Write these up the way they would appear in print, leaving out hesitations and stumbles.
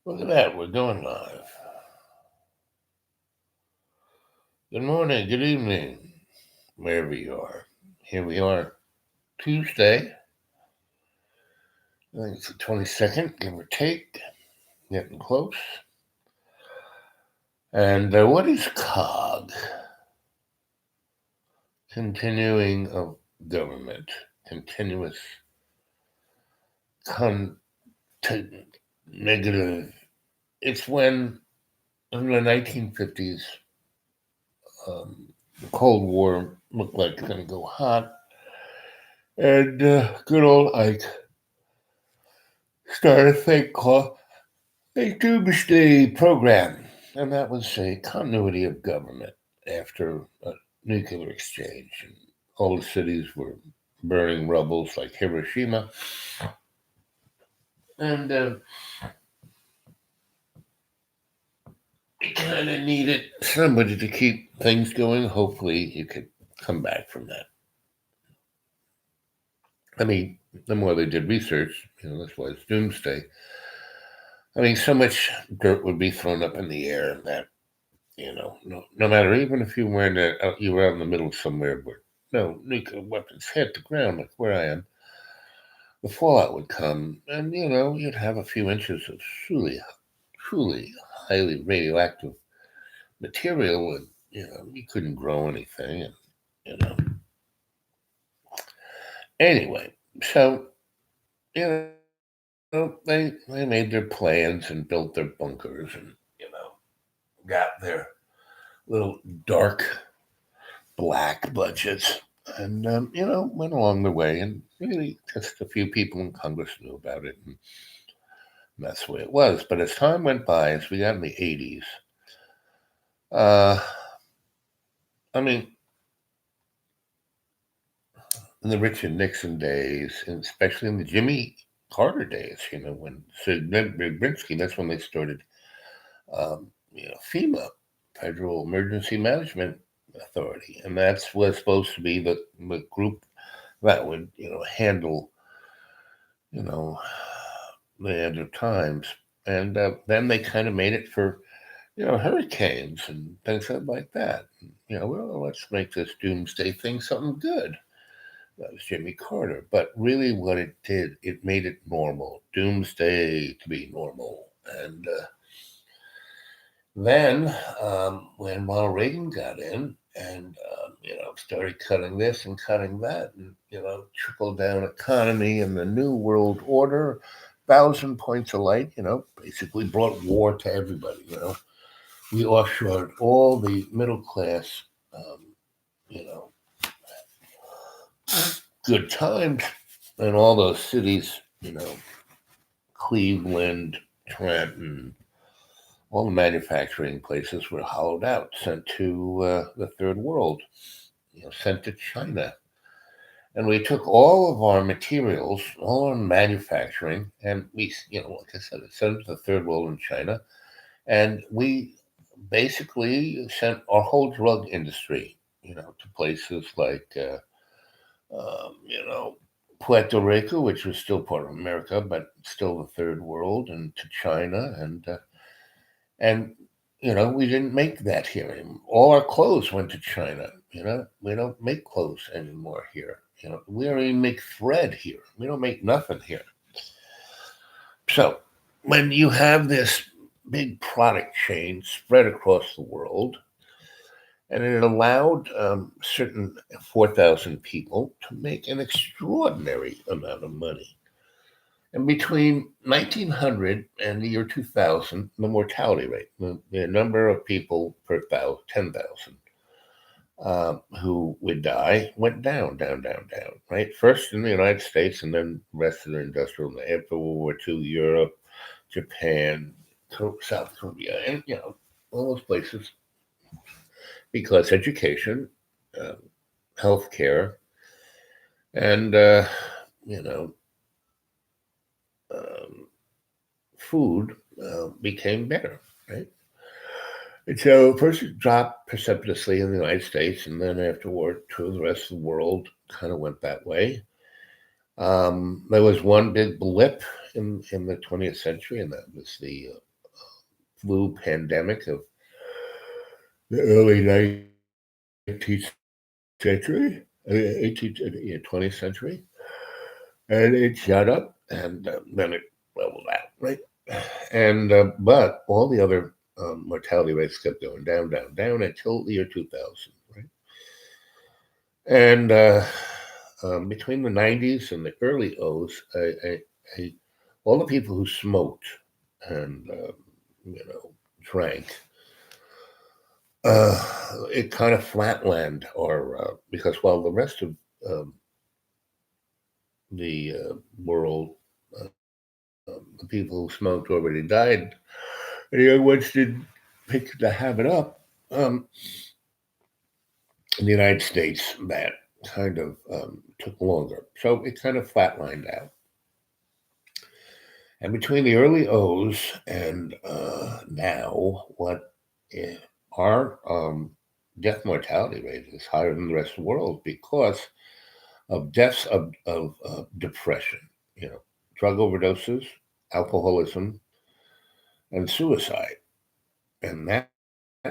Look at that, we're going live. Good morning, good evening, wherever you are. Here we are, Tuesday. I think it's the 22nd, give or take, getting close. And what is COG? Continuing of government, continuous, negative. It's when, in the 1950s, the Cold War looked like it's going to go hot. And good old Ike started a thing called a doomsday program. And that was a continuity of government after a nuclear exchange. And all the cities were burning rubbles like Hiroshima. And we kind of needed somebody to keep things going. Hopefully, you could come back from that. I mean, the more they did research, that's why it's doomsday. I mean, so much dirt would be thrown up in the air that, no matter, even if you were you were out in the middle somewhere where no nuclear weapons hit the ground, like where I am, the fallout would come, and you'd have a few inches of truly highly radioactive material, and you couldn't grow anything, and you know. Anyway, so they made their plans and built their bunkers, and got their little dark black budgets, and went along the way, and really just a few people in Congress knew about it, and that's the way it was. But as time went by, as we got in the 80s, I mean, in the Richard Nixon days, and especially in the Jimmy Carter days, when Sid Brinsky, that's when they started, FEMA, Federal Emergency Management Authority, and that's was supposed to be the group that would, handle, you know, the end of times, and then they kind of made it for, hurricanes and things like that. Well, let's make this doomsday thing something good. That was Jimmy Carter. But really, what it did, it made it normal. Doomsday to be normal. And then, when Ronald Reagan got in and, started cutting this and cutting that, and, trickle down economy and the New World Order, 1,000 points of light, basically brought war to everybody, We offshored all the middle class, um, you know, good times in all those cities, Cleveland, Trenton, all the manufacturing places were hollowed out, sent to the third world, sent to China. And we took all of our materials, all our manufacturing, and we, like I said, sent it to the third world in China. And we basically sent our whole drug industry, to places like, Puerto Rico, which was still part of America, but still the third world, and to China, and we didn't make that here anymore. All our clothes went to China. We don't make clothes anymore here. We don't even make thread here. We don't make nothing here. So when you have this big product chain spread across the world, and it allowed certain 4,000 people to make an extraordinary amount of money. And between 1900 and the year 2000, the mortality rate, the number of people per 10,000 who would die, went down, down, down, down, right? First in the United States, and then the rest of the industrial, after World War II, Europe, Japan, South Korea, and, all those places, because education, healthcare, and, um, food became better, right? And so first it dropped precipitously in the United States, and then afterward to the rest of the world kind of went that way. There was one big blip in the 20th century, and that was the flu pandemic of the early 19th century, 20th century, and it shot up, and then it leveled out, right? And but all the other mortality rates kept going down, down, down until the year 2000, right? And between the 90s and the early O's, I, all the people who smoked and drank, it kind of flatlined, or because while the rest of um, the world, the people who smoked already died, and the young ones didn't pick the habit up. Um, in the United States, that kind of took longer, so it kind of flatlined out. And between the early O's and now, what eh, our death mortality rate is higher than the rest of the world because of deaths of depression, you know, drug overdoses, alcoholism, and suicide. And that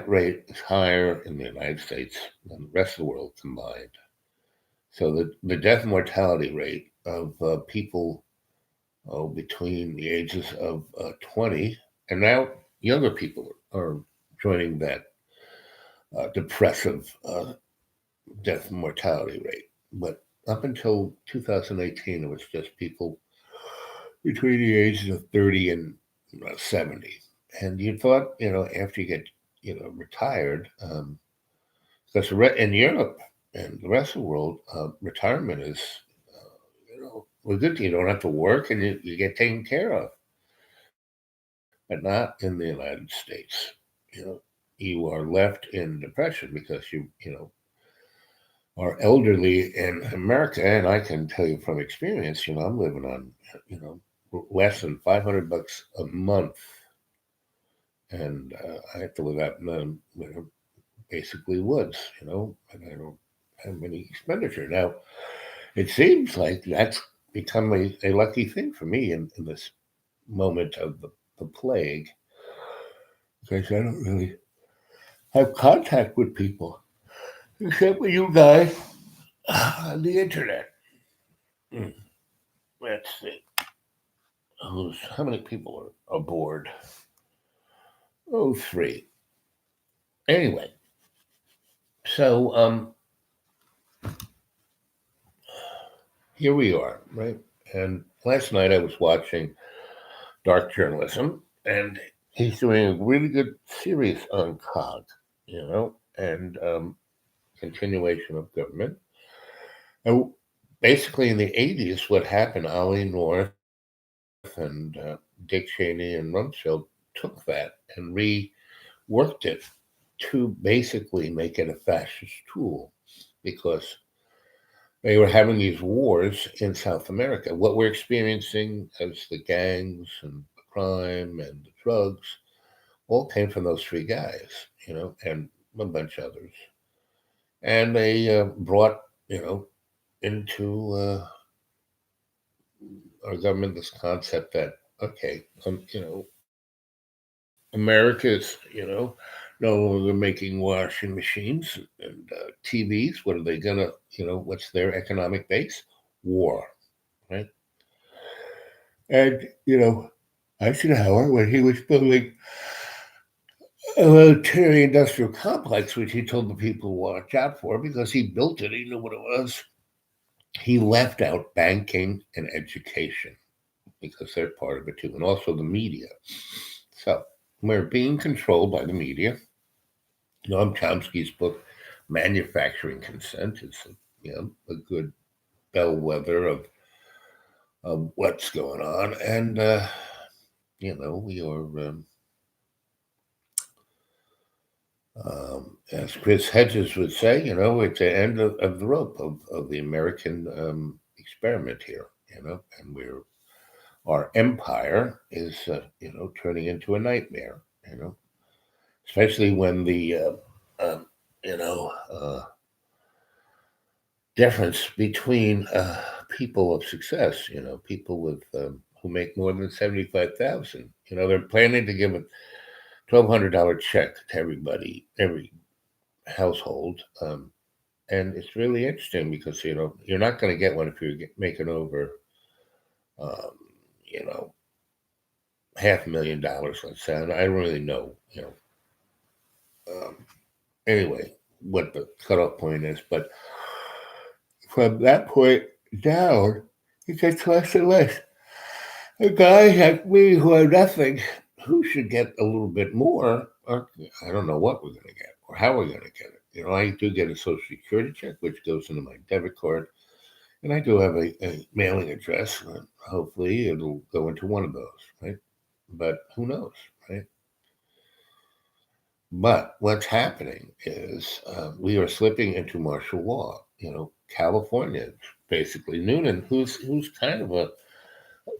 rate is higher in the United States than the rest of the world combined. So the death mortality rate of people between the ages of 20, and now younger people are joining that depressive death mortality rate. But up until 2018, it was just people between the ages of 30 and 70. And you thought, after you get, retired, because in Europe and the rest of the world, retirement is, well, good. You don't have to work, and you get taken care of, but not in the United States. You know, you are left in depression because you are elderly in America, and I can tell you from experience, I'm living on, you know, less than $500 a month, and I have to live out in the, basically woods, and I don't have any expenditure. Now, it seems like that's become a lucky thing for me in this moment of the plague, because I don't really have contact with people except with you guys on the internet. Hmm, let's see. How many people are aboard? Oh, three. Anyway, so here we are, right? And last night I was watching Dark Journalism, and he's doing a really good series on COG, and continuation of government. And basically, in the 80s, what happened, Ollie North and Dick Cheney and Rumsfeld took that and reworked it to basically make it a fascist tool, because they were having these wars in South America. What we're experiencing as the gangs and the crime and the drugs all came from those three guys, and a bunch of others. And they brought, into our government this concept that, okay, America's, no longer making washing machines and TVs. What are they gonna, what's their economic base? War, right? And Eisenhower, when he was building a military industrial complex, which he told the people to watch out for because he built it, he knew what it was. He left out banking and education because they're part of it too, and also the media. So we're being controlled by the media. Noam Chomsky's book, Manufacturing Consent, is a good bellwether of what's going on. And, we are, as Chris Hedges would say, at the end of the rope of the American experiment here, and our empire is, turning into a nightmare, especially when the, you know, uh, difference between people of success, people with who make more than 75,000. They're planning to give $1,200 check to everybody, every household. And it's really interesting because you're not going to get one if you're making over, um, you know, $500,000, let's say. And I don't really know, um, anyway, what the cutoff point is, but from that point down, it gets less and less. A guy like me who have nothing, who should get a little bit more, I don't know what we're going to get or how we're going to get it. I do get a Social Security check, which goes into my debit card, and I do have a mailing address. Hopefully, it'll go into one of those, right? But who knows, right? But what's happening is we are slipping into martial law. California, basically Noonan, who's kind of a,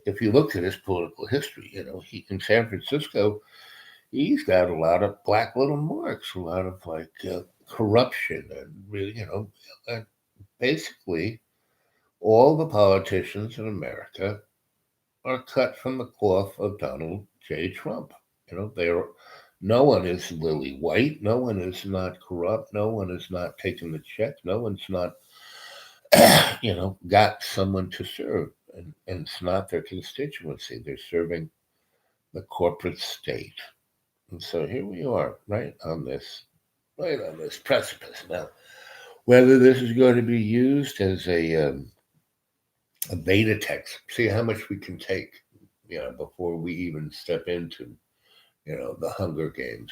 if you look at his political history, he in San Francisco, he's got a lot of black little marks, a lot of like corruption, and really, and basically all the politicians in America are cut from the cloth of Donald J. Trump. They're no one is lily white. No one is not corrupt. No one is not taking the check. No one's not, got someone to serve. And it's not their constituency. They're serving the corporate state. And so here we are, right on this precipice. Now, whether this is going to be used as a beta text, see how much we can take, before we even step into, the Hunger Games,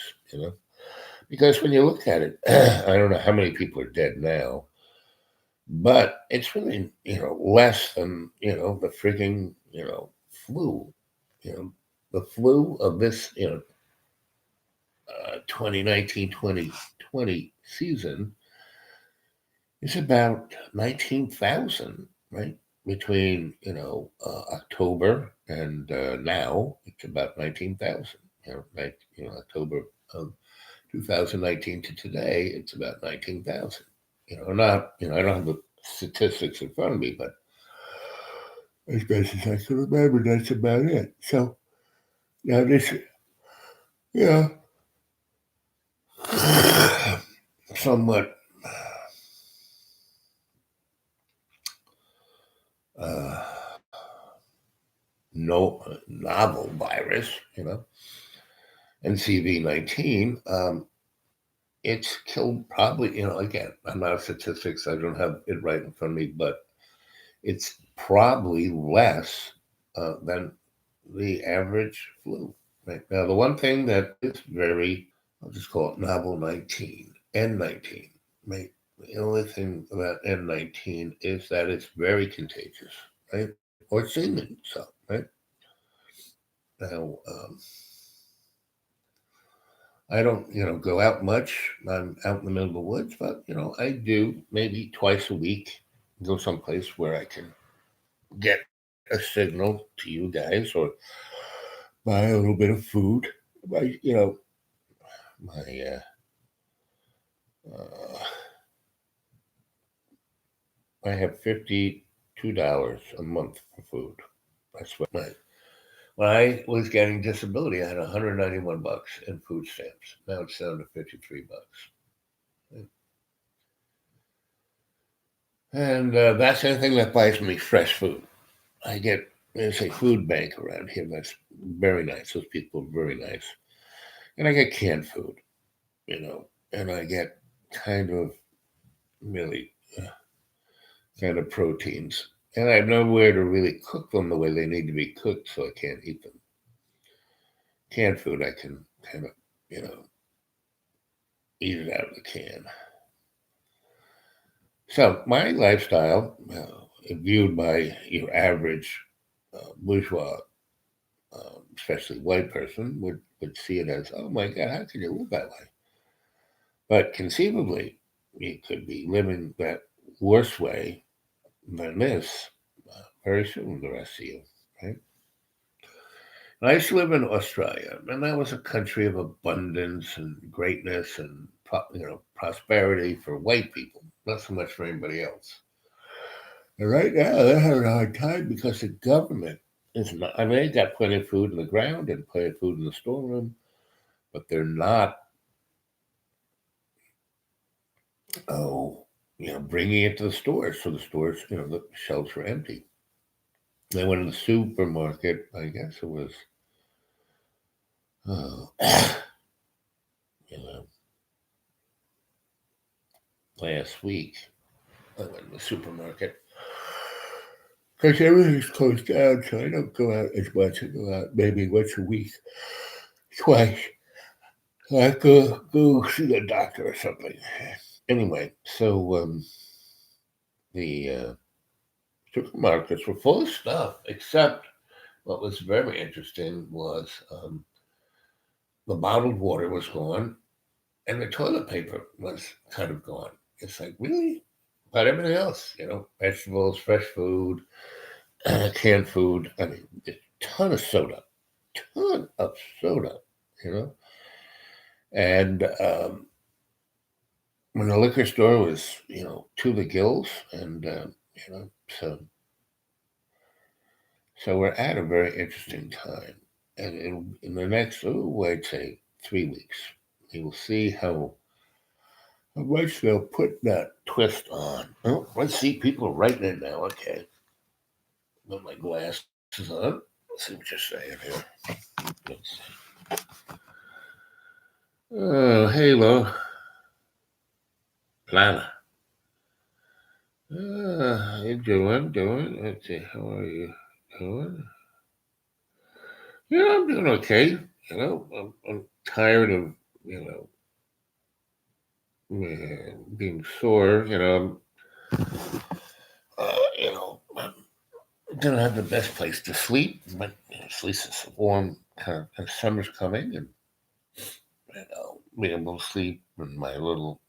because when you look at it, I don't know how many people are dead now, but it's really, less than, the frigging, flu, the flu of this, 2019-2020 season is about 19,000, right? Between, October and now, it's about 19,000. October of 2019 to today, it's about 19,000. Not, I don't have the statistics in front of me, but as best as I can remember, that's about it. So now this, yeah, somewhat uh, no novel virus, NCV-19. It's killed probably, again, I'm not a statistics, I don't have it right in front of me, but it's probably less than the average flu. Right now, the one thing that is very, I'll just call it novel 19, N19, right? The only thing about N19 is that it's very contagious, right? Or seeming so, right? Now, I don't, go out much. I'm out in the middle of the woods, but I do maybe twice a week go someplace where I can get a signal to you guys or buy a little bit of food. My, my I have $52 a month for food. That's what my when I was getting disability, I had 191 bucks in food stamps. Now it's down to 53 bucks. And that's the only thing that buys me fresh food. I get, there's a food bank around here that's very nice. Those people are very nice. And I get canned food, and I get kind of really kind of proteins. And I have nowhere to really cook them the way they need to be cooked, so I can't eat them. Canned food, I can kind of, eat it out of the can. So my lifestyle, viewed by your average bourgeois, especially white person, would see it as, oh my God, how can you live that way? But conceivably, you could be living that worse way than this very soon, the rest of you, right? And I used to live in Australia, and that was a country of abundance and greatness and prosperity for white people, not so much for anybody else. And right now, they're having a hard time because the government is not. I mean, they got plenty of food in the ground and plenty of food in the storeroom, but they're not, oh, bringing it to the stores. So the stores, the shelves were empty. They went to the supermarket. I guess it was, oh, you know, last week. I went to the supermarket because everything's closed down, so I don't go out as much. I go out maybe once a week, twice. I go see the doctor or something. Anyway, so the supermarkets were full of stuff, except what was very interesting was the bottled water was gone and the toilet paper was kind of gone. It's like, really? But everything else, vegetables, fresh food, canned food. I mean, a ton of soda, you know. And when the liquor store was, to the gills, and so we're at a very interesting time, and in the next, I'd say 3 weeks, we will see how much they'll put that twist on. Oh, let's see, people are writing it now. Okay, put my glasses on. Let's see what you're saying here. Let's see. Oh, hello, Lana. How you doing? Let's see, how are you doing? Yeah, I'm doing okay. I'm tired of, you know, being sore. I don't have the best place to sleep, but at least it's warm. And summer's coming, and I'll be able to sleep in my little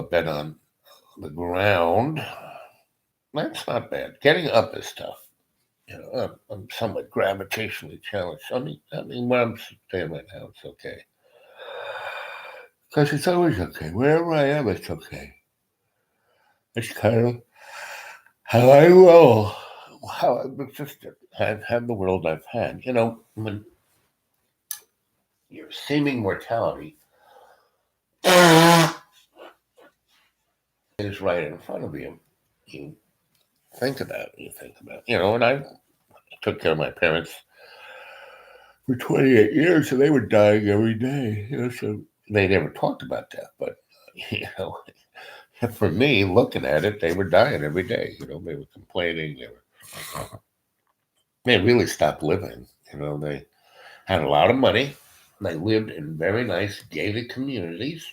bed on the ground. That's not bad. Getting up is tough. I'm somewhat gravitationally challenged. I mean, where I'm staying right now, it's okay. Because it's always okay. Wherever I am, it's okay. It's kind of how I roll, how I've existed. I've had the world I've had. When your seeming mortality is right in front of you, you and I took care of my parents for 28 years, and they were dying every day, so they never talked about death, but, you know, for me, looking at it, they were dying every day. They were complaining. They really stopped living. They had a lot of money. They lived in very nice gated communities.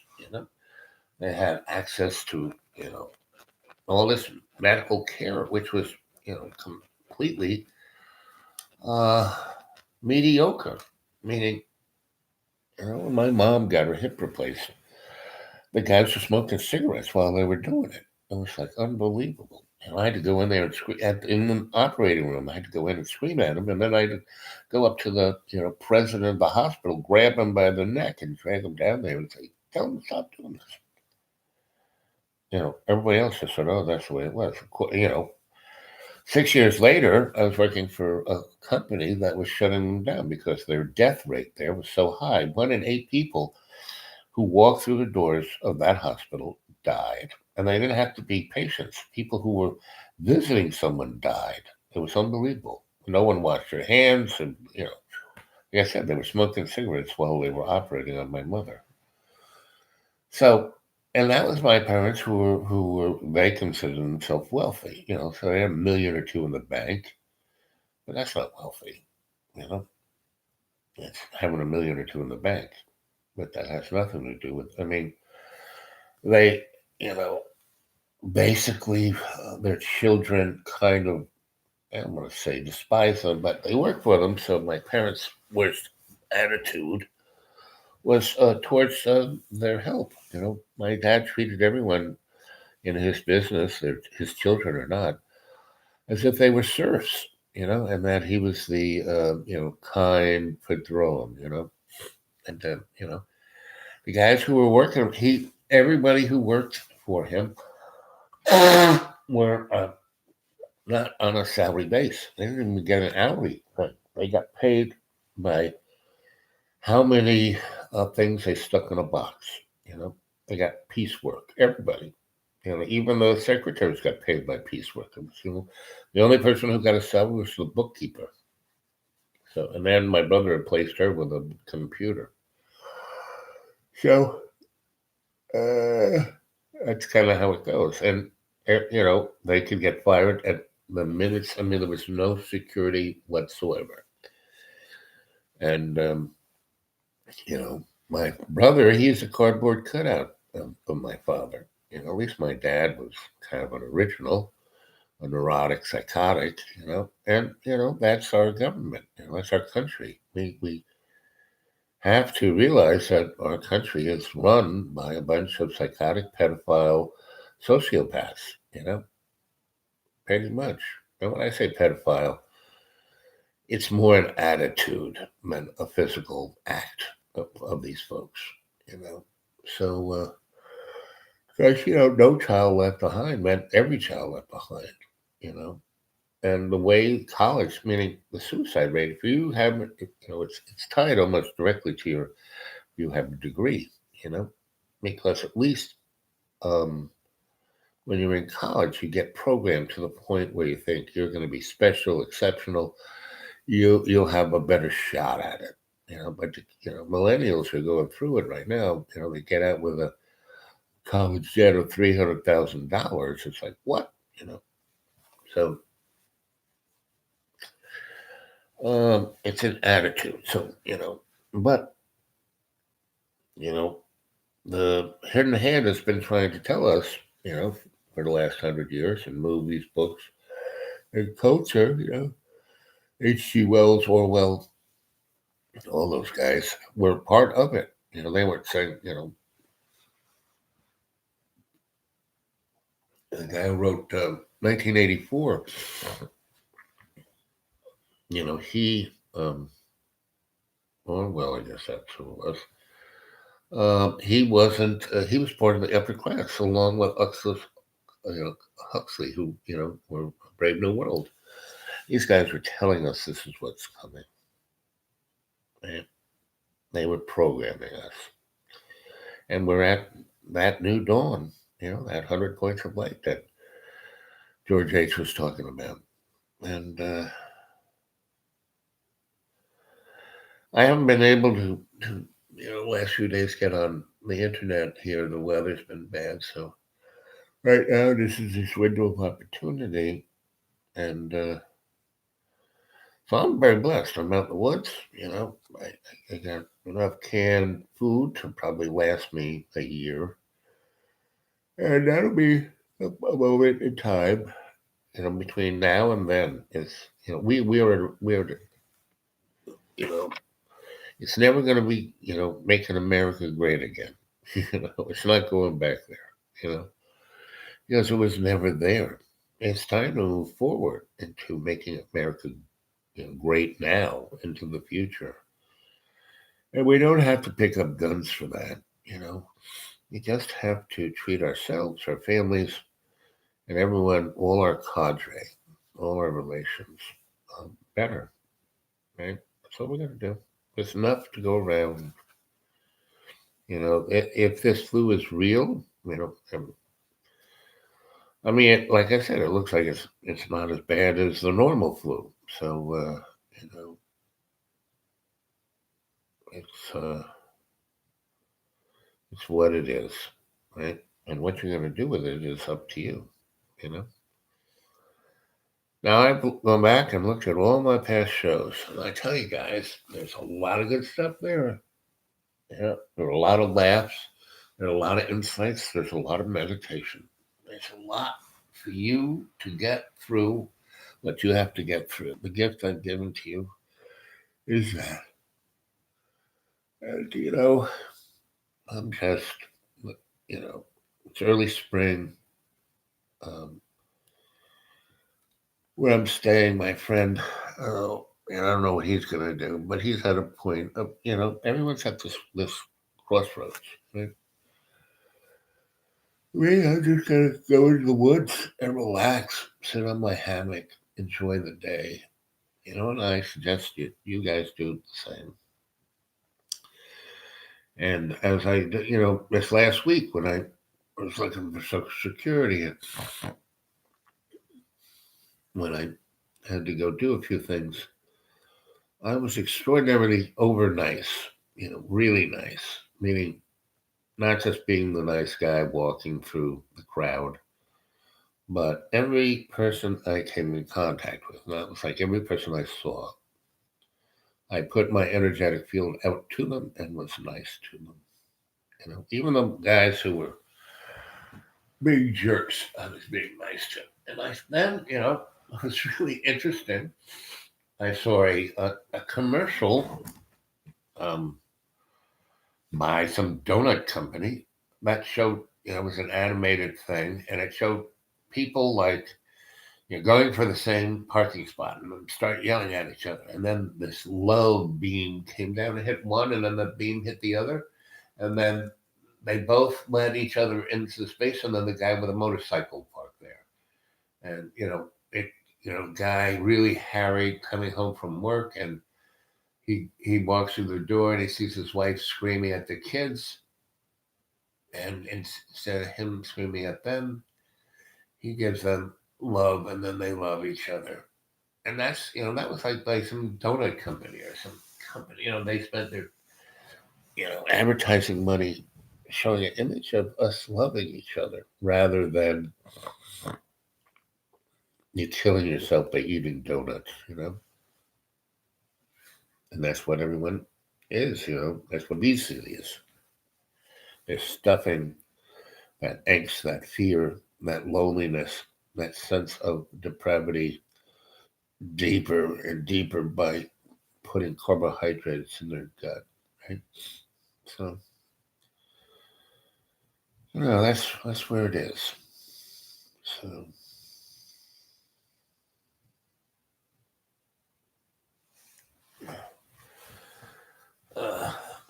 They had access to all this medical care, which was completely uh, mediocre. Meaning, when my mom got her hip replaced, the guys were smoking cigarettes while they were doing it. It was like unbelievable. I had to go in there and scream in the operating room. I had to go in and scream at him, and then I had to go up to the president of the hospital, grab him by the neck, and drag him down there and say, "Tell him to stop doing this." Everybody else just said, "Oh, that's the way it was." 6 years later, I was working for a company that was shutting them down because their death rate there was so high. 1 in 8 people who walked through the doors of that hospital died. And they didn't have to be patients. People who were visiting someone died. It was unbelievable. No one washed their hands. And, like I said, they were smoking cigarettes while they were operating on my mother. So, and that was my parents they considered themselves wealthy, so they had $1 million or $2 million in the bank, but that's not wealthy, you know, it's having $1 million or $2 million in the bank, but that has nothing to do with, I mean, they, you know, basically their children kind of, I don't want to say despise them, but they work for them. So my parents' worst attitude was towards their help. My dad treated everyone in his business, his children or not, as if they were serfs, and that he was the, kind padrone, and, the guys who were working, everybody who worked for him were not on a salary base. They didn't even get an hourly thing. They got paid by how many things they stuck in a box. You know, they got piecework. Everybody, you know, even the secretaries got paid by piecework. It was, you know, the only person who got a salary was the bookkeeper. So, and then my brother replaced her with a computer. So uh, that's kind of how it goes. And you know, they could get fired at the minutes. I mean, there was no security whatsoever. And you know, my brother, he's a cardboard cutout of my father. You know, at least my dad was kind of an original, a neurotic, psychotic. You know, and you know that's our government. You know, that's our country. We have to realize that our country is run by a bunch of psychotic, pedophile, sociopaths. You know, pretty much. And when I say pedophile, it's more an attitude than a physical act of these folks. You know, so. Because, you know, no child left behind meant every child left behind, you know. And the way college, meaning the suicide rate, if you haven't, you know, it's tied almost directly to your, you have a degree, you know, because at least um, when you're in college, you get programmed to the point where you think you're going to be special, exceptional. You'll have a better shot at it, you know. But you know, millennials are going through it right now. You know, they get out with a college debt of $300,000. It's like what, you know. So it's an attitude. So you know, but you know, the hidden hand has been trying to tell us, you know, for the last 100 years in movies, books, and culture. You know, H.G. Wells, Orwell, all those guys were part of it. You know, they weren't saying, you know, the guy who wrote 1984. You know, he Orwell, I guess that's who it was. He wasn't. He was part of the upper class, along with Huxley, who you know were Brave New World. These guys were telling us this is what's coming. And they were programming us, and we're at that new dawn. You know, that 100 points of light that George H. was talking about. And I haven't been able to, you know, last few days get on the internet here. The weather's been bad, so right now this is this window of opportunity, and so I'm very blessed. I'm out in the woods, you know. I got enough canned food to probably last me a year, and that'll be a moment in time. You know, between now and then, it's you know we're you know it's never going to be you know making America great again. You know, it's not going back there. You know, because it was never there. It's time to move forward into making America you know, great now into the future. And we don't have to pick up guns for that, you know. We just have to treat ourselves, our families, and everyone, all our cadre, all our relations, better, right? That's what we're going to do. There's enough to go around. You know, if this flu is real, you know, I mean, like I said, it looks like it's not as bad as the normal flu. So, you know, it's uh, it's what it is, right? And what you're going to do with it is up to you, you know. Now I've gone back and looked at all my past shows, and I tell you guys, there's a lot of good stuff there. Yeah, there are a lot of laughs, there are a lot of insights, there's a lot of meditation. There's a lot for you to get through what you have to get through. The gift I've given to you is that. And you know, I'm just, you know, it's early spring. Um, where I'm staying, my friend, and I don't know what he's going to do, but he's at a point of, you know, everyone's at this crossroads. Right? Me, I'm just going to go into the woods and relax, sit on my hammock, enjoy the day. You know, and I suggest you guys do the same. And as this last week when I was looking for Social Security, and when I had to go do a few things, I was extraordinarily over nice, really nice, meaning not just being the nice guy walking through the crowd, but every person I came in contact with, that was like every person I saw, I put my energetic field out to them and was nice to them. Even the guys who were big jerks, I was being nice to. And then, it was really interesting. I saw a commercial um, by some donut company that showed, it was an animated thing, and it showed people like going for the same parking spot and start yelling at each other. And then this low beam came down and hit one, and then the beam hit the other. And then they both led each other into the space, and then the guy with a motorcycle parked there. And, guy really harried coming home from work, and he walks through the door and he sees his wife screaming at the kids. And instead of him screaming at them, he gives them love, and then they love each other. And that's that was like by some donut company or some company. They spent their advertising money showing an image of us loving each other rather than you killing yourself by eating donuts. And that's what everyone is. That's what obesity is. They're stuffing that angst, that fear, that loneliness, that sense of depravity deeper and deeper by putting carbohydrates in their gut, right? So, that's where it is. So,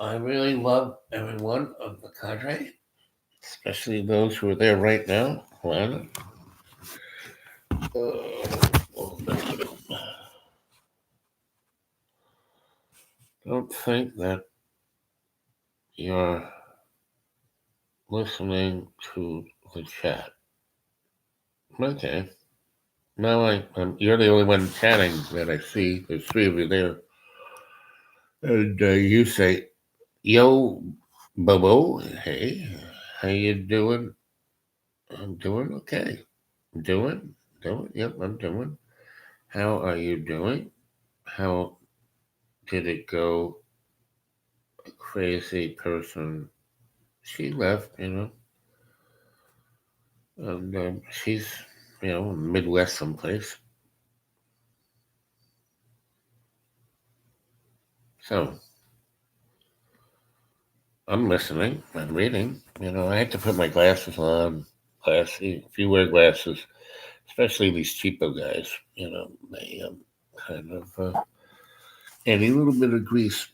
I really love everyone of the cadre, especially those who are there right now. Lana. Don't think that you're listening to the chat. Okay. Now you're the only one chatting that I see. There's three of you there. And you say, yo, Bobo, hey, how you doing? I'm doing okay. Doing? Yep, I'm doing. How are you doing? How did it go? A crazy person. She left, and she's, Midwest someplace. So I'm listening. I'm reading. I had to put my glasses on. If you wear glasses, especially these cheapo guys, they kind of any little bit of grease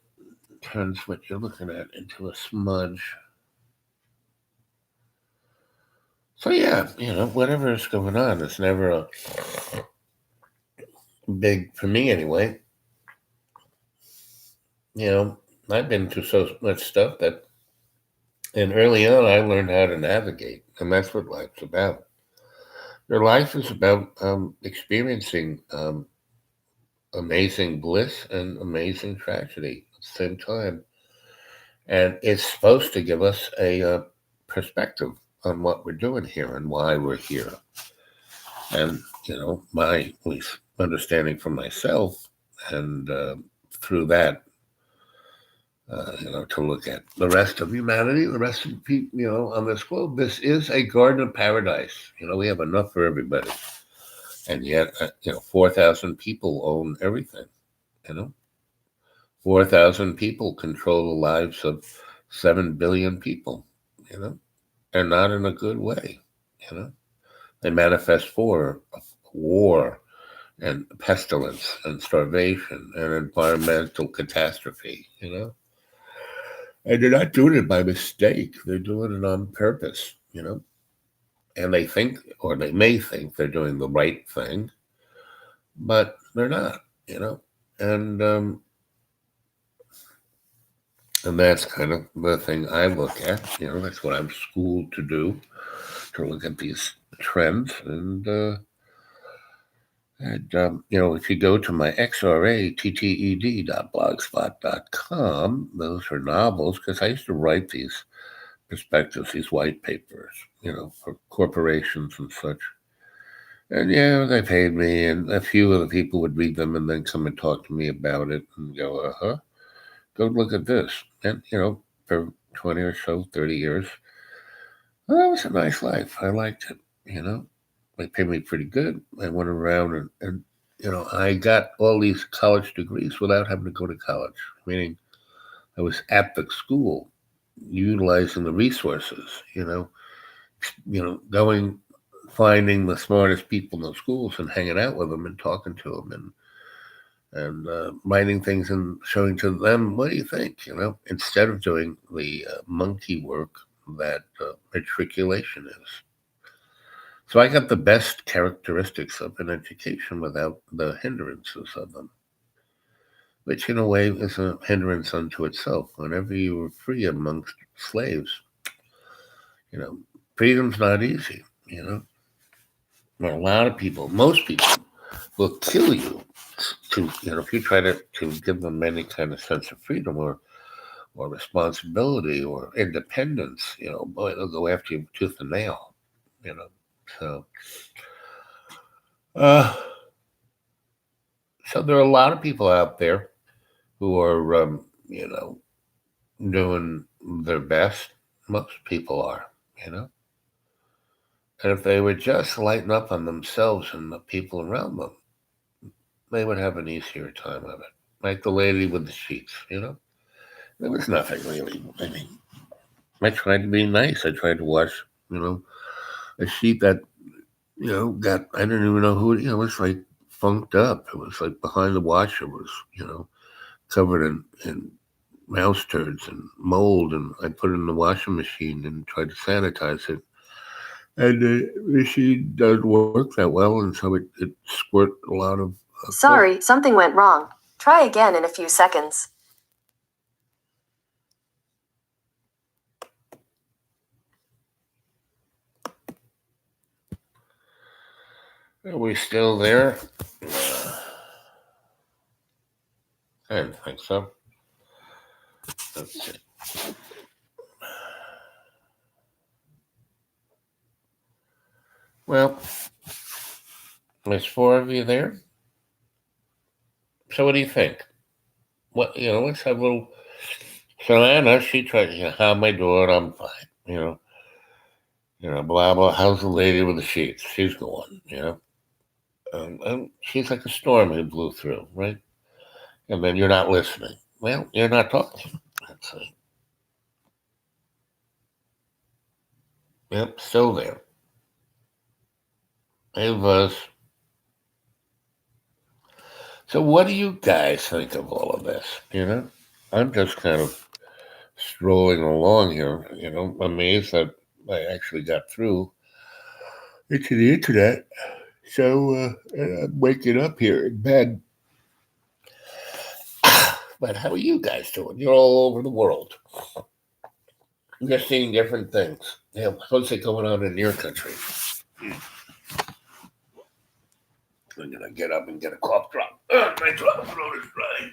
turns what you're looking at into a smudge. So yeah, whatever is going on, it's never a big for me anyway. I've been through so much stuff and early on I learned how to navigate, and that's what life's about. Your life is about experiencing amazing bliss and amazing tragedy at the same time, and it's supposed to give us a perspective on what we're doing here and why we're here. And my at least understanding for myself, and through that, to look at the rest of humanity, the rest of the people, on this globe. This is a garden of paradise. We have enough for everybody, and yet, 4,000 people own everything. 4,000 people control the lives of 7 billion people. And not in a good way. They manifest for war and pestilence and starvation and environmental catastrophe. And they're not doing it by mistake. They're doing it on purpose, And they think, or they may think they're doing the right thing, but they're not, And And that's kind of the thing I look at. That's what I'm schooled to do, to look at these trends. If you go to my xratted.blogspot.com, those are novels, because I used to write these perspectives, these white papers, for corporations and such. And yeah, they paid me, and a few of the people would read them and then come and talk to me about it and go, go look at this. And, for 20 or so, 30 years, well, that was a nice life. I liked it, you know. They paid me pretty good. I went around and I got all these college degrees without having to go to college, meaning I was at the school utilizing the resources, going, finding the smartest people in the schools and hanging out with them and talking to them and writing things and showing to them, what do you think, instead of doing the monkey work that matriculation is. So I got the best characteristics of an education without the hindrances of them, which in a way is a hindrance unto itself. Whenever you were free amongst slaves, you know, freedom's not easy, Well, a lot of people, most people, will kill you if you try to give them any kind of sense of freedom or responsibility or independence, boy, they'll go after you tooth and nail, you know. So, uh, so there are a lot of people out there who are, doing their best. Most people are, you know. And if they would just lighten up on themselves and the people around them, they would have an easier time of it. Like the lady with the sheets, There was nothing really. I mean, I tried to be nice. I tried to wash, you know, a sheet that, got, I didn't even know who, it was like funked up. It was like behind the washer was, covered in mouse turds and mold. And I put it in the washing machine and tried to sanitize it. And the machine doesn't work that well. And so it squirt a lot of. Sorry, something went wrong. Try again in a few seconds. Are we still there? I didn't think so. Let's see. Well, there's four of you there. So what do you think? Let's have a little. So Anna, she tried, how am I doing? I'm fine. Blah blah. How's the lady with the sheets? She's going. And she's like a storm who blew through, right? And then you're not listening. Well, you're not talking. That's it. Yep, still there. It was. So what do you guys think of all of this? I'm just kind of strolling along here, amazed that I actually got through into the internet. So I'm waking up here in bed. But how are you guys doing? You're all over the world. You're seeing different things. What's it going on in your country? I'm gonna get up and get a cough drop. My throat is dry.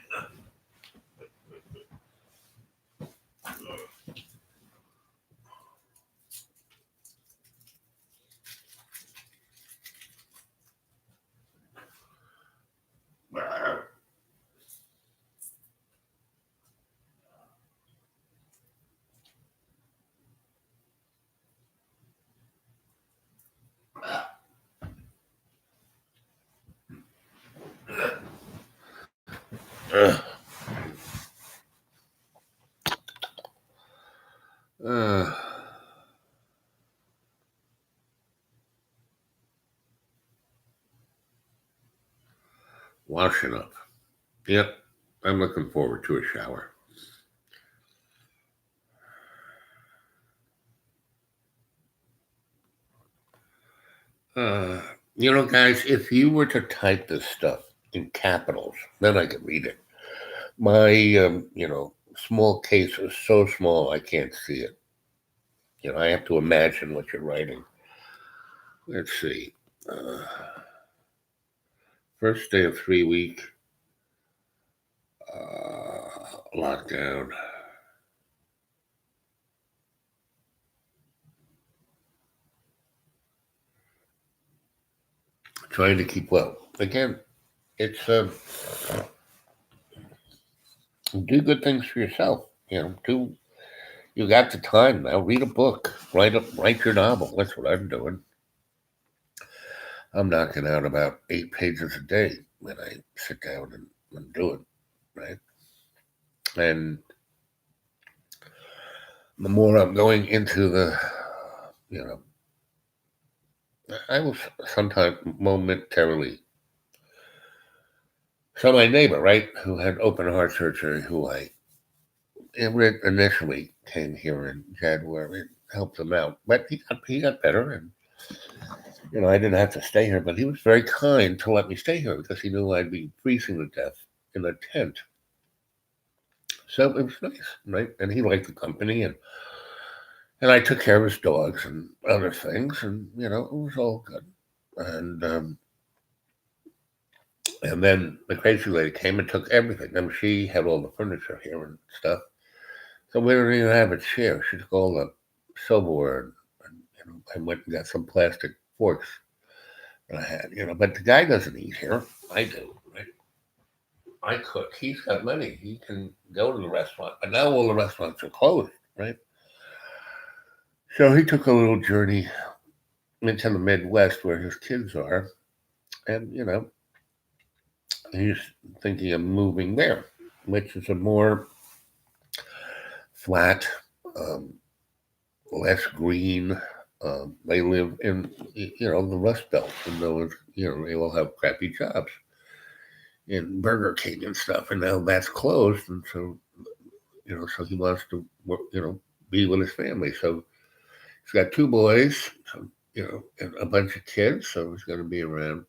Uh, uh, washing up. Yep, I'm looking forward to a shower. Uh, guys, if you were to type this stuff in capitals, then I could read it. My, small cases, so small I can't see it. I have to imagine what you're writing. Let's see. Uh, First day of 3 week lockdown. Trying to keep well. Again, it's do good things for yourself. Do you got the time now? Read a book. Write your novel. That's what I'm doing. I'm knocking out about 8 pages a day when I sit down and do it. Right. And the more I'm going into you know, I will sometimes momentarily. So my neighbor, right, who had open heart surgery, who I initially came here in January, helped him out, but he got better, and I didn't have to stay here. But he was very kind to let me stay here because he knew I'd be freezing to death in a tent. So it was nice, right? And he liked the company, and I took care of his dogs and other things, and it was all good. And then the crazy lady came and took everything. I mean, she had all the furniture here and stuff. So we didn't even have a chair. She took all the silverware and I went and got some plastic forks that I had. But the guy doesn't eat here. I do. Right? I cook. He's got money. He can go to the restaurant. But now all the restaurants are closed, right? So he took a little journey into the Midwest where his kids are. And, he's thinking of moving there, which is a more flat, um, less green. They live in the Rust Belt, and those they all have crappy jobs in Burger King and stuff, and now that's closed, and so so he wants to work, be with his family. So he's got two boys, so, and a bunch of kids, so he's going to be around,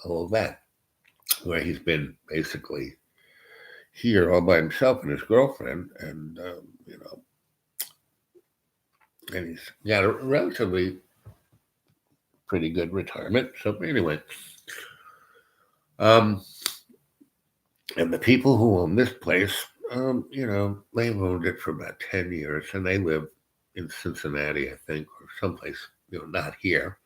all of that, where he's been basically here all by himself and his girlfriend, and he's got a relatively pretty good retirement. So anyway, um, and the people who own this place, they've owned it for about 10 years, and they live in Cincinnati, I think, or someplace, not here.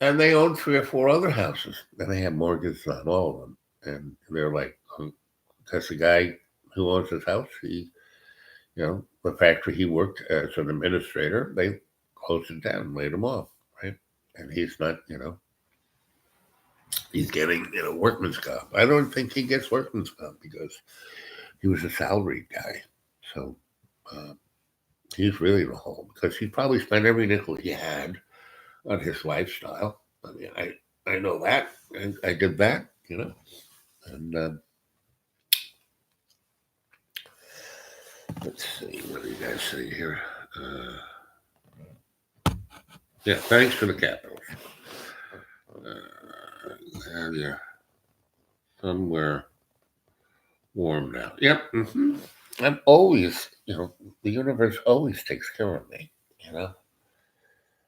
And they own 3 or 4 other houses, and they have mortgages on all of them. And they're like, because the guy who owns his house, the factory he worked as an administrator, they closed it down, laid him off, right? And he's not, he's getting, workman's comp. I don't think he gets workman's comp because he was a salaried guy. So uh, he's really the home because he probably spent every nickel he had on his lifestyle. I mean, I know that. I did that, And let's see, what do you guys say here? Yeah, thanks for the capitals. Yeah, somewhere warm now. Yep. Mm-hmm. I'm always, the universe always takes care of me,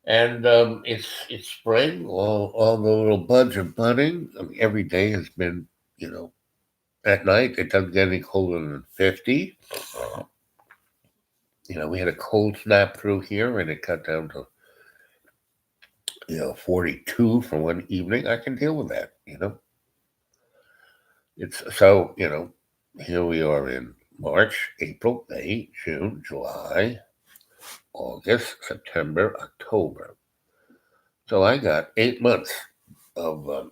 And it's spring. All the little buds are budding. I mean, every day has been, at night it doesn't get any colder than 50. We had a cold snap through here, and it cut down to 42 for one evening. I can deal with that. It's so here we are in March, April, May, June, July, August, September, October. So I got 8 months of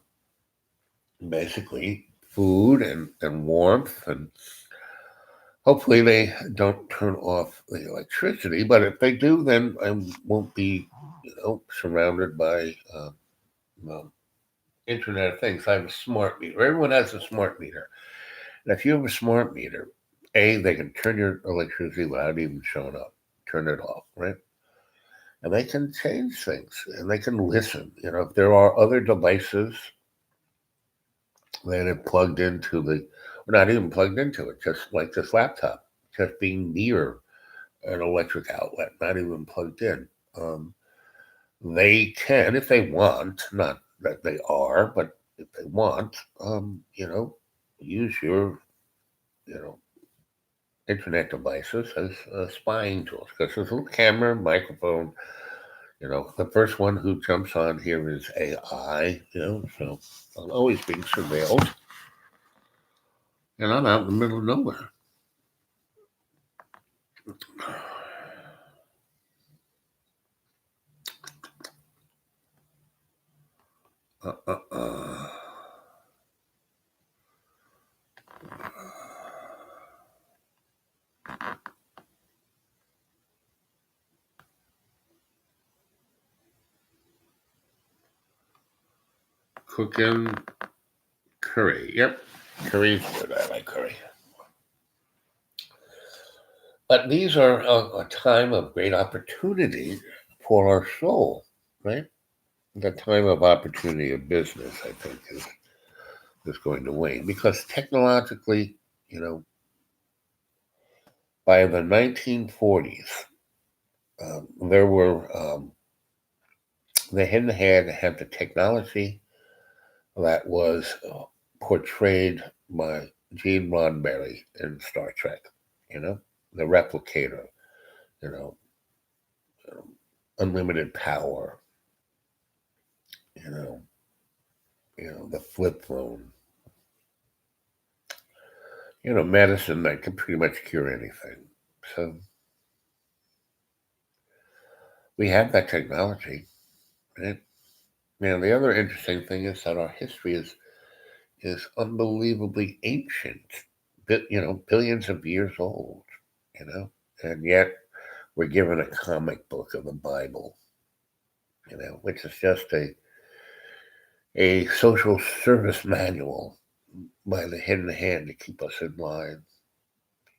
basically food and warmth, and hopefully they don't turn off the electricity. But if they do, then I won't be surrounded by Internet of Things. I have a smart meter. Everyone has a smart meter, and if you have a smart meter, they can turn your electricity without even showing up, turn it off, right? And they can change things, and they can listen. If there are other devices They had it plugged into or not even plugged into it, just like this laptop, just being near an electric outlet, not even plugged in. Um, they can, if they want, not that they are, but if they want, use your, you know, internet devices as spying tools. Because there's a little camera, microphone. The first one who jumps on here is AI. So I'm always being surveilled, and I'm out in the middle of nowhere. Uh, uh, uh. Cooking curry. Yep, curry's good. I like curry. But these are a time of great opportunity for our soul, right? The time of opportunity of business, I think, is going to wane because technologically, you know, by the 1940s, there were they had the technology that was portrayed by Gene Roddenberry in Star Trek. You know, the replicator. You know, unlimited power. You know, the flip phone. Medicine that can pretty much cure anything. So we have that technology. Right? Now, the other interesting thing is that our history is unbelievably ancient. Billions of years old. And yet we're given a comic book of the Bible. Which is just a social service manual by the hidden hand to keep us in line.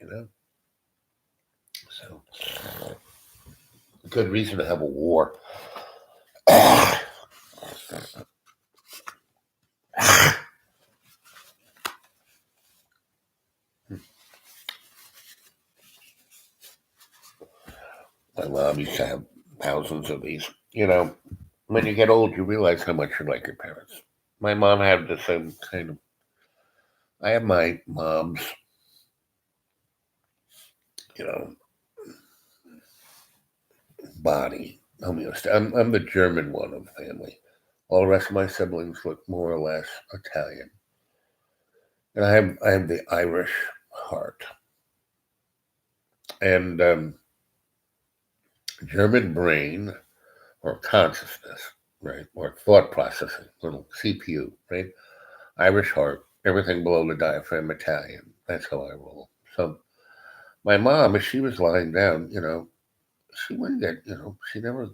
You know, so good reason to have a war. My mom used to have thousands of these. When you get old, you realize how much you're like your parents. My mom had the same kind of. I have my mom's, you know, body. I'm the German one of the family. All the rest of my siblings look more or less Italian, and I have the Irish heart and German brain or consciousness, right, or thought processing, little CPU, right. Irish heart, everything below the diaphragm, Italian. That's how I roll. So my mom, as she was lying down, she wouldn't get, she never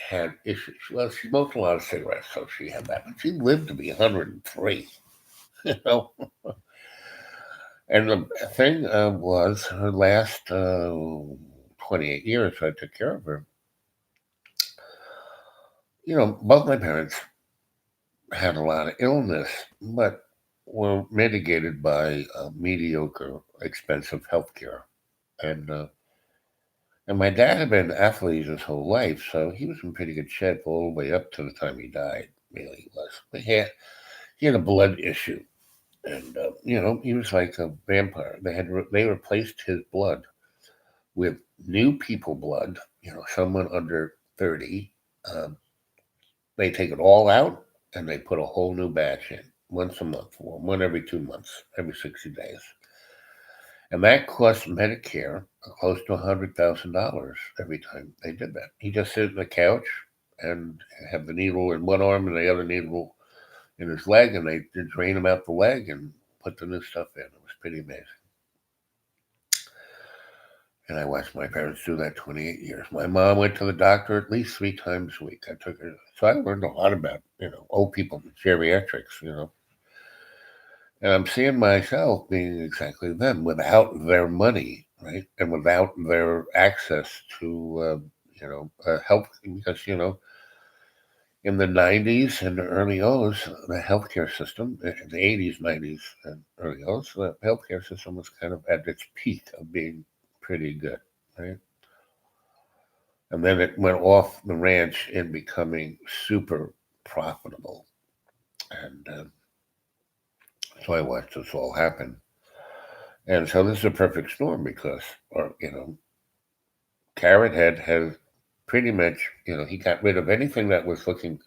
had issues. Well, she smoked a lot of cigarettes, so she had that. But she lived to be 103, you know. And the thing was, her last 28 years I took care of her. Both my parents had a lot of illness, but were mitigated by mediocre, expensive health care. And my dad had been an athlete his whole life, so he was in pretty good shape all the way up to the time he died. Really, he was. But he had a blood issue, and he was like a vampire. They replaced his blood with new people blood. Someone under 30. Um, they take it all out and they put a whole new batch in once a month, or one every 2 months, every 60 days, and that cost Medicare close to $100,000 every time they did that. He just sit on the couch and have the needle in one arm and the other needle in his leg, and they drain him out the leg and put the new stuff in. It was pretty amazing. And I watched my parents do that 28 years. My mom went to the doctor at least 3 times a week. I took her, so I learned a lot about old people, geriatrics. And I'm seeing myself being exactly them without their money, right, and without their access to health, because in the 90s and the early O's, the healthcare system, the 80s, 90s, and early O's, the healthcare system was kind of at its peak of being pretty good, right? And then it went off the ranch in becoming super profitable. And so I watched this all happen. And so this is a perfect storm because, Carrot Head has pretty much, he got rid of anything that was looking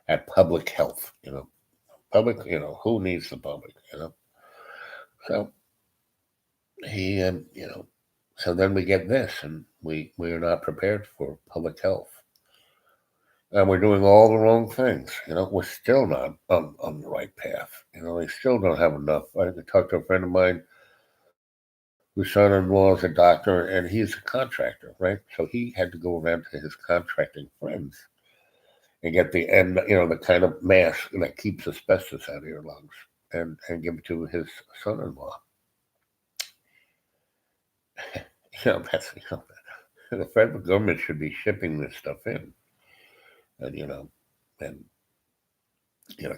at public health, public, who needs the public. So he, so then we get this, and we are not prepared for public health, and we're doing all the wrong things. We're still not on the right path. They still don't have enough. I talked to a friend of mine whose son-in-law is a doctor, and he's a contractor, right? So he had to go around to his contracting friends and get the kind of mask that keeps asbestos out of your lungs, and give it to his son-in-law. That's the federal government should be shipping this stuff in, and and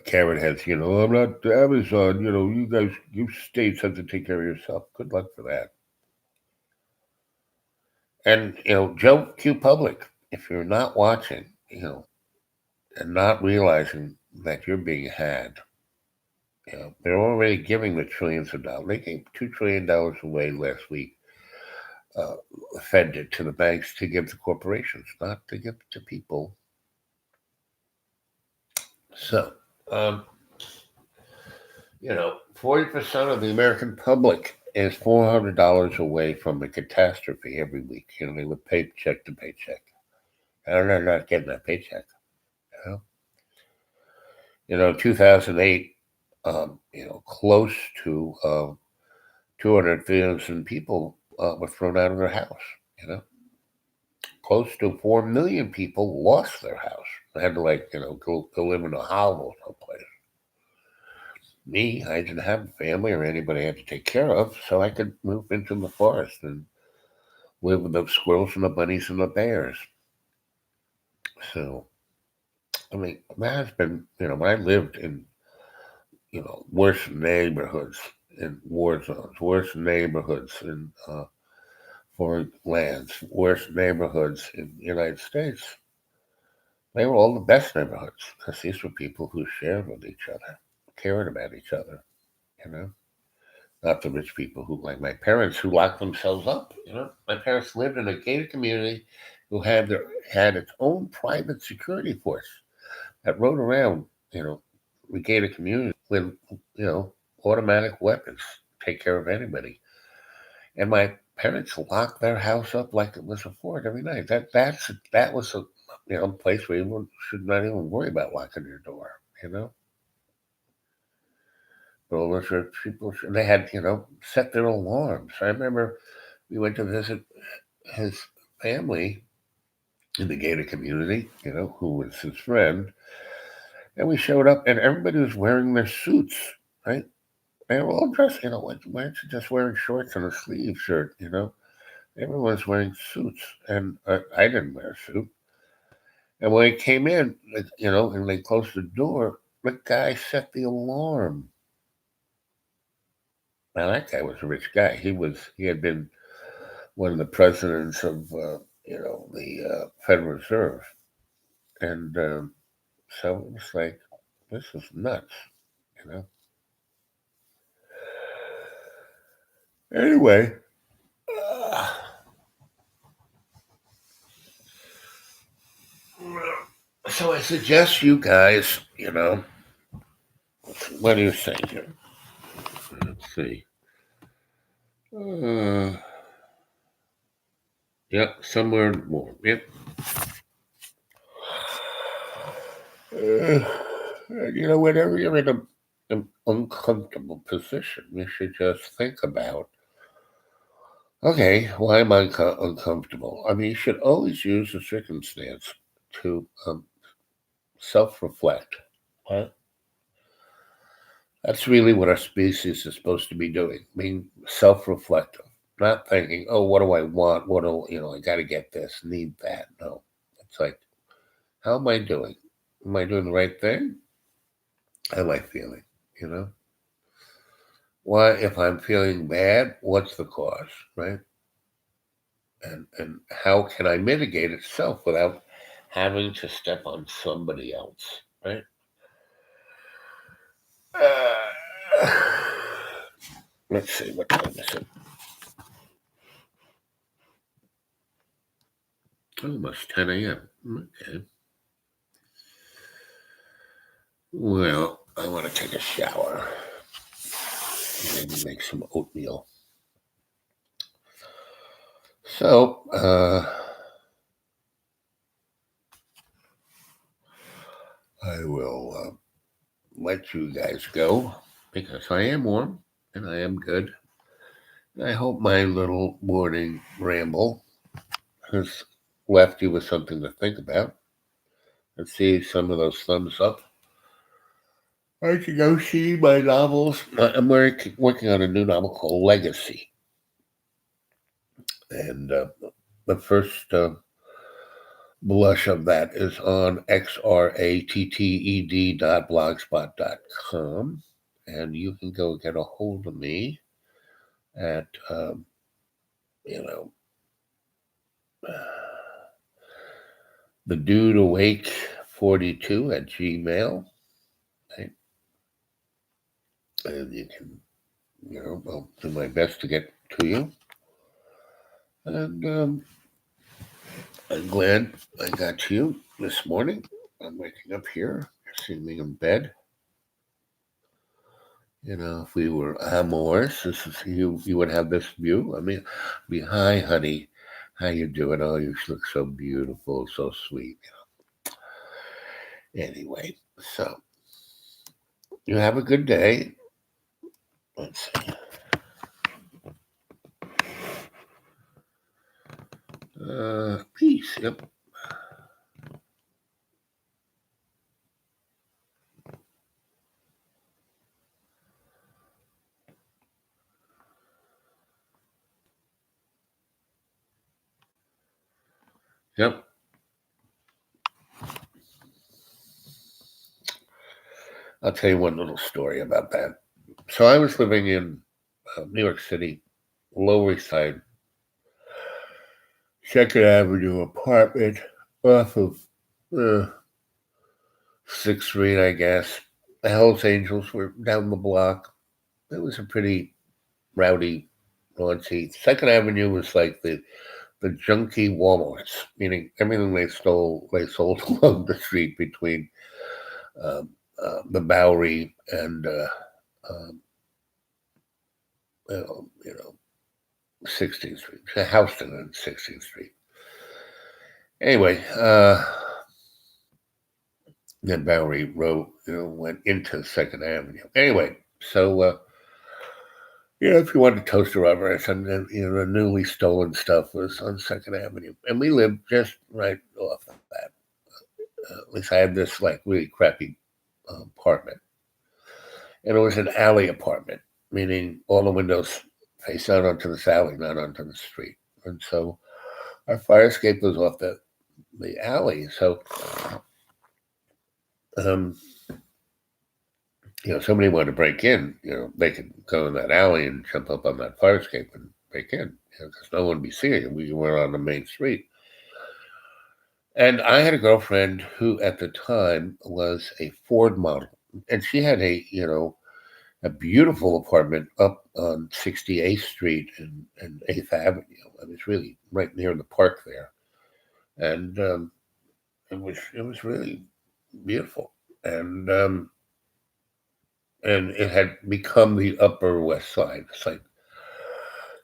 Carrot has, I'm not Amazon. You guys, you states have to take care of yourself. Good luck for that. And Joe Q Public, if you're not watching, and not realizing that you're being had, they're already giving the trillions of dollars. They gave $2 trillion away last week. Fed it to the banks to give to corporations, not to give to people. So, um, 40% of the American public is $400 away from a catastrophe every week. They live paycheck to paycheck, and they're not getting that paycheck. 2008, close to 200,000 people were thrown out of their house. Close to 4 million people lost their house. They had to go live in a hovel someplace. Me, I didn't have a family or anybody I had to take care of, so I could move into the forest and live with the squirrels and the bunnies and the bears. So, I mean, that has been, when I lived in, worse neighborhoods in war zones, worse neighborhoods in foreign lands, worse neighborhoods in the United States, they were all the best neighborhoods because these were people who shared with each other, cared about each other, you know. Not the rich people who, like my parents, who locked themselves up. My parents lived in a gated community who had its own private security force that rode around, the gated community with, you know, automatic weapons, take care of anybody. And my parents locked their house up like it was a fort every night. That was a place where you should not even worry about locking your door. You know, but all those rich people, they had set their alarms. I remember we went to visit his family in the gated community, who was his friend, and we showed up, and everybody was wearing their suits, right? They were all dressed. Why aren't you just wearing shorts and a sleeve shirt? Everyone's wearing suits, and I didn't wear a suit. And when I came in, and they closed the door, the guy set the alarm. Now that guy was a rich guy. He had been one of the presidents of the Federal Reserve, and so it was like, this is nuts, you know. Anyway, so I suggest you guys, what do you think here? Let's see. Yep, somewhere more. Yep. Uh, whenever you're in an uncomfortable position, you should just think about, okay, why am I uncomfortable? I mean, you should always use the circumstance to self-reflect. Right? That's really what our species is supposed to be doing, being self-reflective, not thinking, oh, what do I want? I got to get this, need that. No, it's like, how am I doing? Am I doing the right thing? How am I feeling? You know, why, if I'm feeling bad, what's the cause, right? And how can I mitigate itself without having to step on somebody else, right? Uh, let's see, what time is it? Almost 10 a.m. Okay. Well, I want to take a shower. Maybe make some oatmeal. So, I will let you guys go because I am warm and I am good. And I hope my little morning ramble has left you with something to think about. Let's see some of those thumbs up. I can go see my novels. I'm working on a new novel called Legacy. And the first blush of that is on xratted.blogspot.com. And you can go get a hold of me at, you know, the dude awake 42 at Gmail. Right? And you can, I'll do my best to get to you. And I'm glad I got to you this morning. I'm waking up here. You're seeing me in bed. If we were amours, this is you would have this view. I mean, be hi, honey, how you doing? Oh, you look so beautiful, so sweet. Anyway, so you have a good day. Let's see. Peace. Yep. Yep. I'll tell you one little story about that. So I was living in New York City, Lower East Side, Second Avenue apartment off of uh, 6th Street, I guess. The Hells Angels were down the block. It was a pretty rowdy, raunchy. Second Avenue was like the junky Walmarts, meaning everything they sold along the street between um, the Bowery and um, 16th Street, Houston and 16th Street. Anyway, then Bowery Road, went into Second Avenue. Anyway, so if you wanted a toaster oven or something, the newly stolen stuff was on Second Avenue, and we lived just right off of that. At least I had this like really crappy apartment, and it was an alley apartment, meaning all the windows face out onto this alley, not onto the street. And so our fire escape was off the alley. So, um, somebody wanted to break in, they could go in that alley and jump up on that fire escape and break in, because no one would be seeing you. We were on the main street. And I had a girlfriend who at the time was a Ford model. And she had a beautiful apartment up on 68th Street and 8th Avenue. It was really right near the park there. And it was really beautiful. And it had become the Upper West Side. It's like,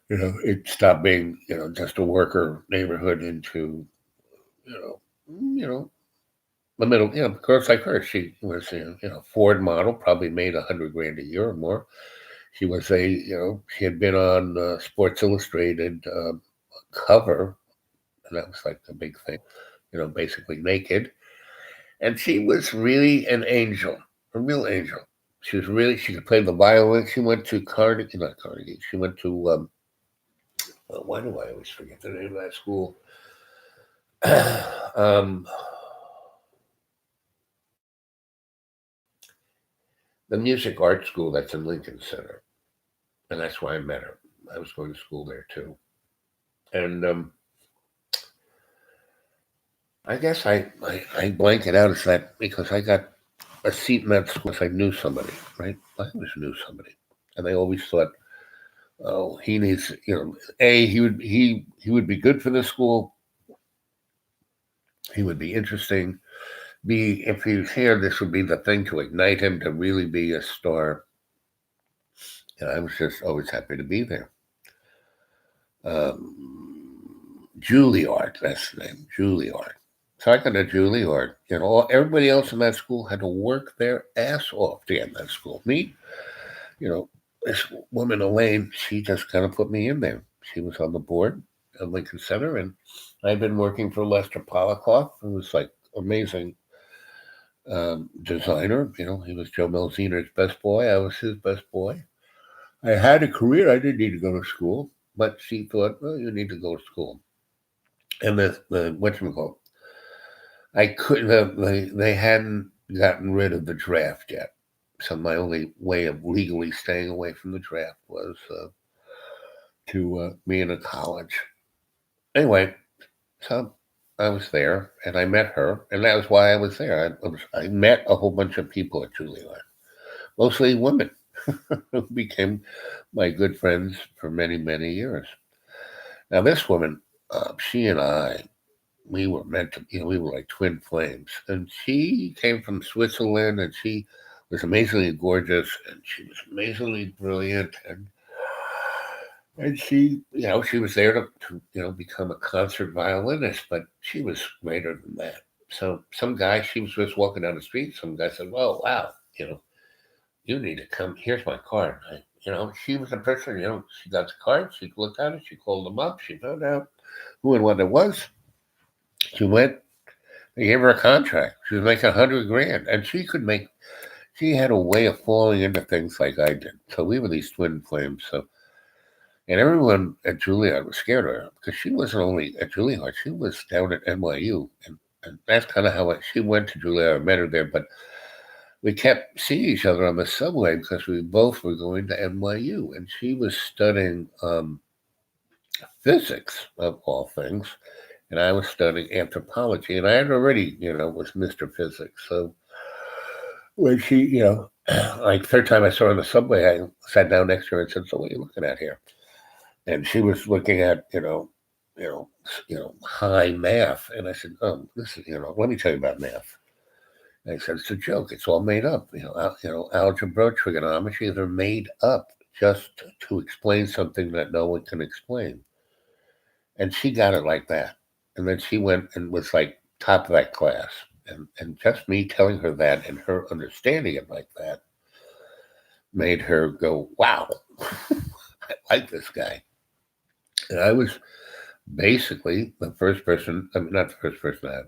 it stopped being, just a worker neighborhood into, you know, you know, the middle, girls like her. She was, Ford model, probably made 100 grand a year or more. She was she had been on Sports Illustrated cover, and that was like the big thing, basically naked. And she was really an angel, a real angel. She could play the violin. She went to Carnegie, not Carnegie. She went to, why do I always forget the name of that school? um, the music art school that's in Lincoln Center, and that's where I met her. I was going to school there too, and I guess I blank it out as that because I got a seat in that school. I knew somebody, right? I always knew somebody, and they always thought, oh, he needs, a he would be good for the school. He would be interesting. B, if he was here, this would be the thing to ignite him to really be a star. And I was just always happy to be there. Um, Juilliard, that's the name, Juilliard. So I got a Juilliard. Everybody else in that school had to work their ass off to get in that school. Me, you know, this woman Elaine, she just kind of put me in there. She was on the board at Lincoln Center, and I'd been working for Lester Polikoff, who was like amazing designer. He was Joe Melziner's best boy. I was his best boy. I had a career. I didn't need to go to school, but she thought, well, you need to go to school. And the whatchamacallit, I couldn't have. They hadn't gotten rid of the draft yet, so my only way of legally staying away from the draft was to be in a college. Anyway, so I was there, and I met her, and that was why I was there. I met a whole bunch of people at Juilliard, mostly women, who became my good friends for many, many years. Now, this woman, she and I, we were meant to, we were like twin flames. And she came from Switzerland, and she was amazingly gorgeous, and she was amazingly brilliant. And she, she was there to become a concert violinist, but she was greater than that. So some guy, she was just walking down the street. Some guy said, "Well, wow, you know, you need to come. Here's my card." She was a person. She got the card. She looked at it. She called them up. She found out who and what it was. She went. They gave her a contract. She was making 100 grand, and she could make. She had a way of falling into things like I did. So we were these twin flames. So, and everyone at Juilliard was scared of her because she wasn't only at Juilliard. She was down at NYU, and that's kind of how she went to Juilliard. I met her there, but we kept seeing each other on the subway because we both were going to NYU, and she was studying physics of all things, and I was studying anthropology, and I had already, was Mr. Physics. So when she, like third time I saw her on the subway, I sat down next to her and said, "So what are you looking at here?" And she was looking at, high math, and I said, "Oh, this is, let me tell you about math." And I said, "It's a joke. It's all made up. Algebra, trigonometry, they're made up just to explain something that no one can explain." And she got it like that. And then she went and was like top of that class. And just me telling her that and her understanding it like that made her go, "Wow, I like this guy." And I was basically the first person, I mean, not the first person to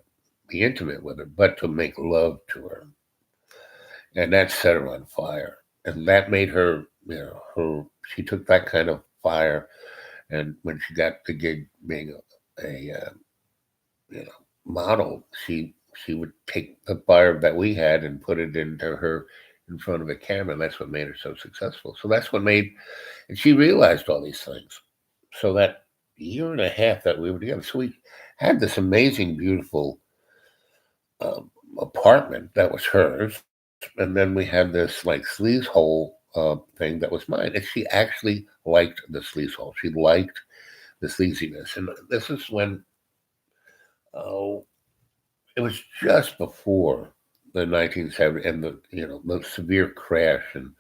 be intimate with her, but to make love to her. And that set her on fire. And that made her, she took that kind of fire. And when she got the gig being a model, she would take the fire that we had and put it into her in front of a camera. And that's what made her so successful. So that's what made, and she realized all these things. So that year and a half that we were together, so we had this amazing, beautiful apartment that was hers. And then we had this like sleaze hole thing that was mine. And she actually liked the sleaze hole. She liked the sleaziness. And this is when, oh, it was just before the 1970s and the severe crash and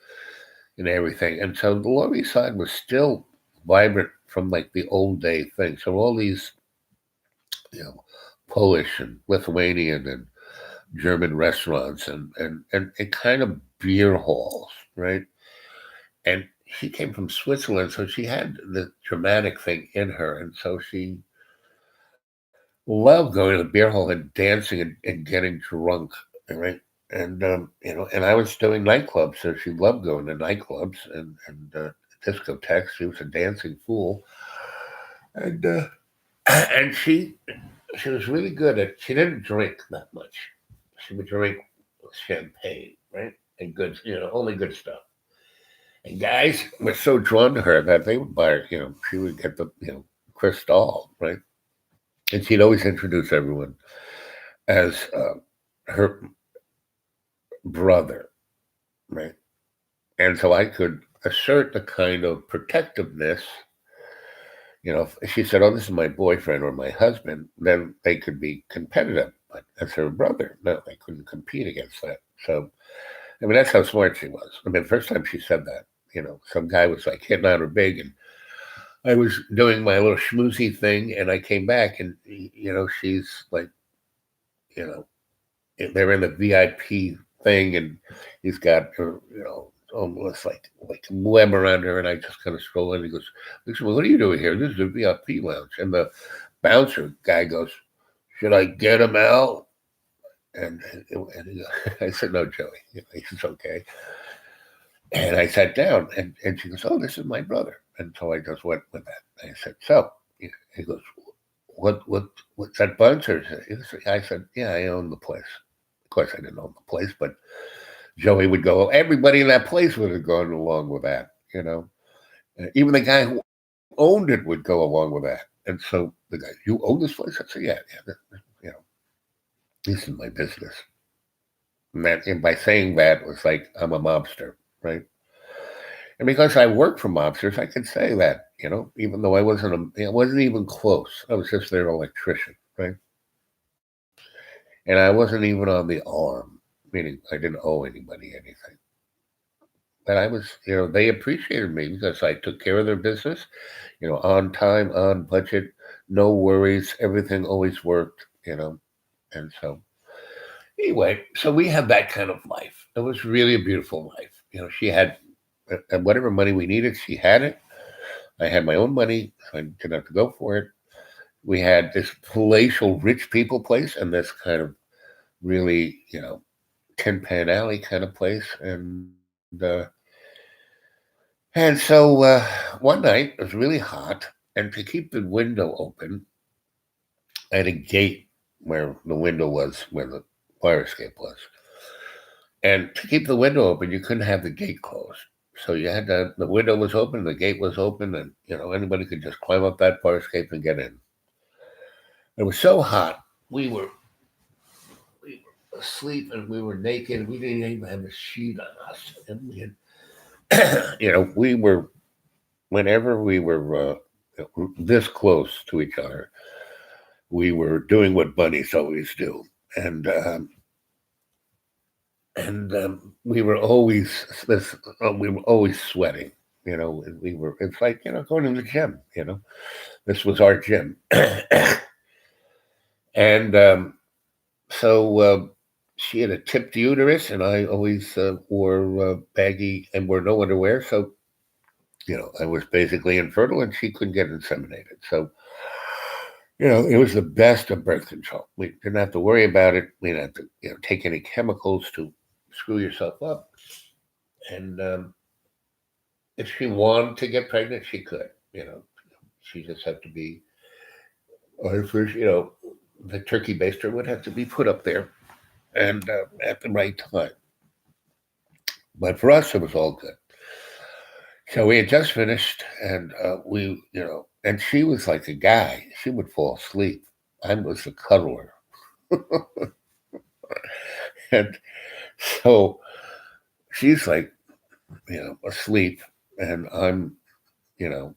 everything. And so the Lower East Side was still vibrant from like the old day thing. So all these, you know, Polish and Lithuanian and German restaurants and kind of beer halls, right? And she came from Switzerland, so she had the dramatic thing in her, and so she loved going to the beer hall and dancing and getting drunk, right? And and I was doing nightclubs, so she loved going to nightclubs and discotheques. She was a dancing fool, and and she was really good at. She didn't drink that much. She would drink champagne, right? and good, only good stuff. And guys were so drawn to her that they would buy her. She would get the crystal, right? And she'd always introduce everyone as her brother, right? And so I could assert the kind of protectiveness. If she said, "Oh, this is my boyfriend or my husband," then they could be competitive. But as her brother, no, they couldn't compete against that. So, I mean, that's how smart she was. I mean, the first time she said that, some guy was like hitting on her big, and I was doing my little schmoozy thing, and I came back, and she's like, you know, they're in the VIP thing, and he's got her, almost like web around her, and I just kind of stroll in. He goes, "Listen, what are you doing here? This is a VIP lounge." And the bouncer guy goes, "Should I get him out?" And I said, "No, Joey." He says, "Okay." And I sat down, and she goes, "Oh, this is my brother." And so I just went with that. I said, "So," he goes, what's that bouncer?" I said, "Yeah, I own the place." Of course, I didn't own the place, but Joey would go. Everybody in that place would have gone along with that. Even the guy who owned it would go along with that. And so the guy, "You own this place?" I said, "Yeah, yeah. You know, this is my business." And by saying that was like I'm a mobster, right? And because I worked for mobsters, I could say that, even though I wasn't even close. I was just their electrician, right? And I wasn't even on the arm, meaning I didn't owe anybody anything. But I was, they appreciated me because I took care of their business, on time, on budget, no worries, everything always worked, And so, anyway, so we had that kind of life. It was really a beautiful life. She had whatever money we needed, she had it. I had my own money, so I didn't have to go for it. We had this palatial rich people place and this kind of really, Tin Pan Alley kind of place. And so one night it was really hot, and to keep the window open, I had a gate where the window was, where the fire escape was. And to keep the window open, you couldn't have the gate closed. So you had the window was open, the gate was open, and anybody could just climb up that fire escape and get in. It was so hot. We were asleep and we were naked. We didn't even have a sheet on us, and we had, we were whenever we were this close to each other, we were doing what bunnies always do, and we were always we were always sweating. We were. It's like going to the gym. This was our gym, and so she had a tipped uterus, and I always wore baggy and wore no underwear. So I was basically infertile, and she couldn't get inseminated. So it was the best of birth control. We didn't have to worry about it. We didn't have to take any chemicals to screw yourself up. And if she wanted to get pregnant, she could. She just had to be. Or first, the turkey baster would have to be put up there and at the right time. But for us, it was all good. So we had just finished, and and she was like a guy. She would fall asleep. I was a cuddler, and so she's like, asleep, and I'm, you know,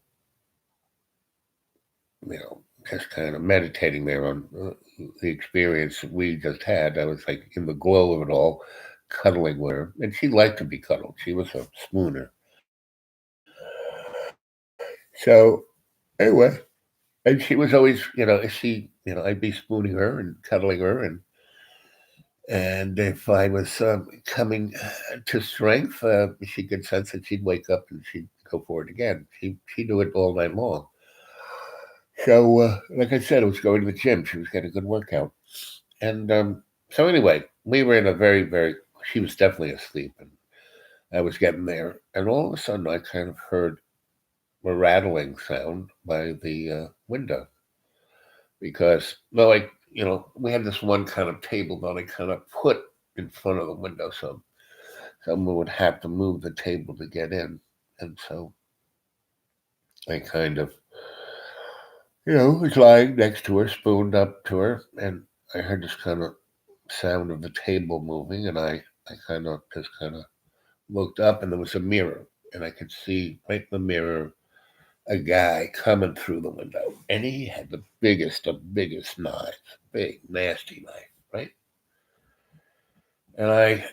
just kind of meditating there on the experience we just had. I was like in the glow of it all, cuddling with her, and she liked to be cuddled. She was a spooner. So anyway, and she was always, I'd be spooning her and cuddling her, and if I was coming to strength, she could sense that she'd wake up and she'd go for it again. She do it all night long. So, like I said, I was going to the gym. She was getting a good workout, and so anyway, we were in a very, very. She was definitely asleep, and I was getting there, and all of a sudden, I kind of heard a rattling sound by the window because, well, like we had this one kind of table that I kind of put in front of the window, so someone would have to move the table to get in. And so I kind of, was lying next to her, spooned up to her, and I heard this kind of sound of the table moving, and I kind of just kind of looked up, and there was a mirror, and I could see right in the mirror a guy coming through the window, and he had the biggest knife, big nasty knife, right? And I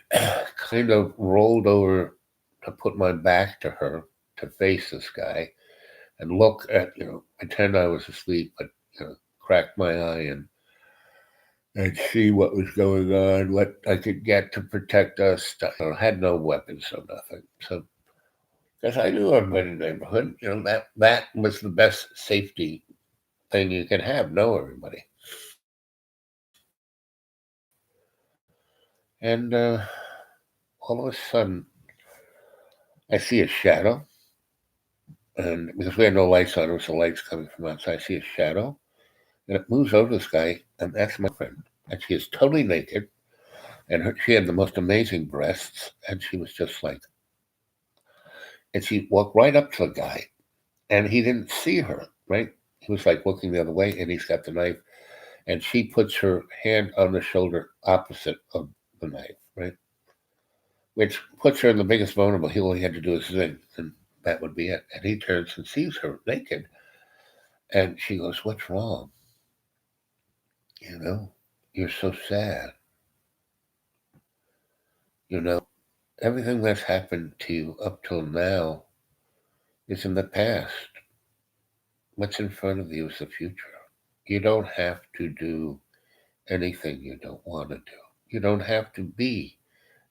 kind of rolled over to put my back to her to face this guy and look at, pretend I was asleep, but crack my eye and see what was going on, what I could get to protect us. I had no weapons, so nothing. So, because I knew everybody in the neighborhood, that was the best safety thing you can have. Know everybody, and all of a sudden, I see a shadow, and because we had no lights on, there was the lights coming from outside. I see a shadow, and it moves over this guy, and that's my friend, and she is totally naked, and she had the most amazing breasts, and she was just like, and she walked right up to the guy, and he didn't see her, right? He was like looking the other way, and he's got the knife, and she puts her hand on the shoulder opposite of the knife, right? Which puts her in the biggest vulnerable. He all he had to do is zing, and that would be it. And he turns and sees her naked, and she goes, "What's wrong? You know, you're so sad. You know, everything that's happened to you up till now is in the past. What's in front of you is the future. You don't have to do anything you don't want to do. You don't have to be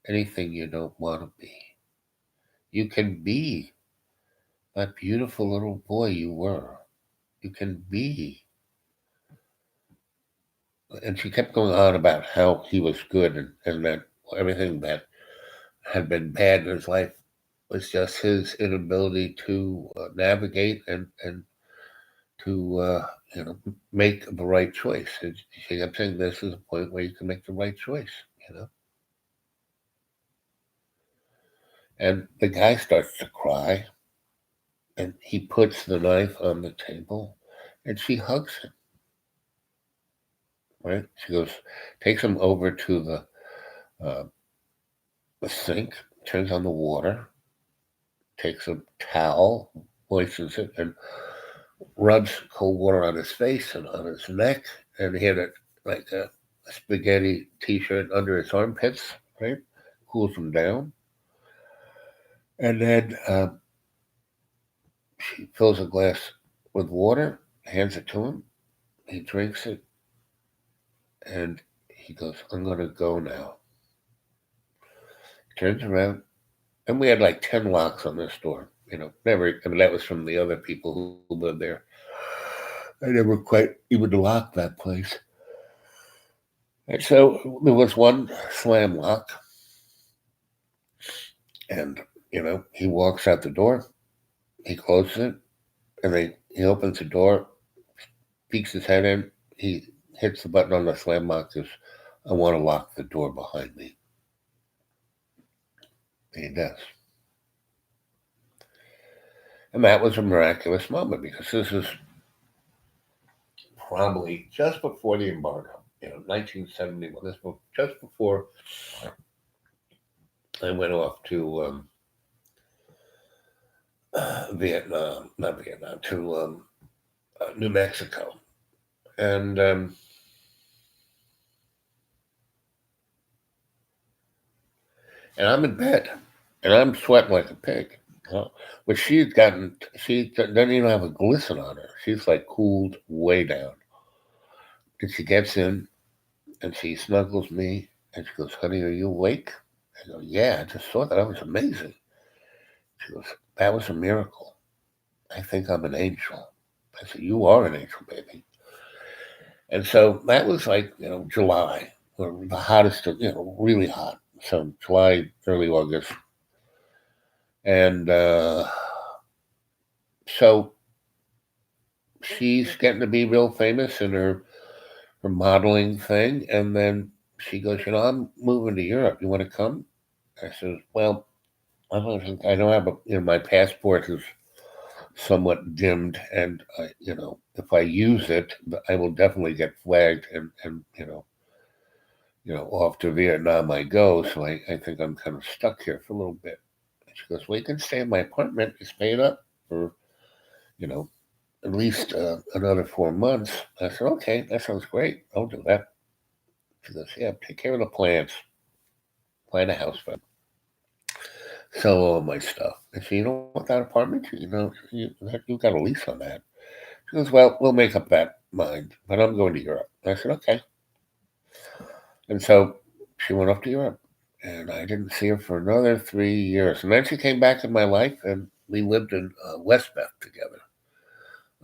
anything you don't want to be. You can be that beautiful little boy you were. You can be." And she kept going on about how he was good and that everything that had been bad in his life was just his inability to navigate and to make the right choice. And she kept saying this is a point where you can make the right choice, you know. And the guy starts to cry, and he puts the knife on the table, and she hugs him. Right? She goes, takes him over to the sink, turns on the water, takes a towel, moistens it, and rubs cold water on his face and on his neck, and he had like a spaghetti t-shirt under his armpits, right? Cools him down, and then she fills a glass with water, hands it to him. He drinks it, and he goes, "I'm gonna go now." Turns around, and we had like 10 locks on this door. Never. I mean, that was from the other people who lived there. I never quite even locked that place. And so there was one slam lock, and he walks out the door, he closes it, and he opens the door, peeks his head in, he hits the button on the slam lock, says, "I want to lock the door behind me." And he does. And that was a miraculous moment because this is probably just before the embargo, 1971. This was just before I went off to Vietnam, not Vietnam, to New Mexico, and I'm in bed, and I'm sweating like a pig. But she doesn't even have a glisten on her. She's like cooled way down. And she gets in, and she snuggles me, and she goes, "Honey, are you awake?" I go, "Yeah, I just saw that. That was amazing." She goes, "That was a miracle. I think I'm an angel." I said, "You are an angel, baby." And so that was like, July, or the hottest, really hot. So July, early August. And so she's getting to be real famous in her modeling thing. And then she goes, "I'm moving to Europe. You want to come?" I says, well, I don't have a, my passport is somewhat dimmed, and if I use it, I will definitely get flagged, and off to Vietnam I go. So I think I'm kind of stuck here for a little bit. And she goes, well, you can stay in my apartment. It's paid up for you know at least another 4 months. I said, okay, that sounds great. I'll do that. She goes, yeah, take care of the plants, find a house for them, sell all my stuff. I said, you don't want that apartment? You got a lease on that. She goes, well, we'll make up that mind, but I'm going to Europe. I said, okay. And so she went off to Europe, and I didn't see her for another 3 years. And then she came back in my life, and we lived in Westbeth together.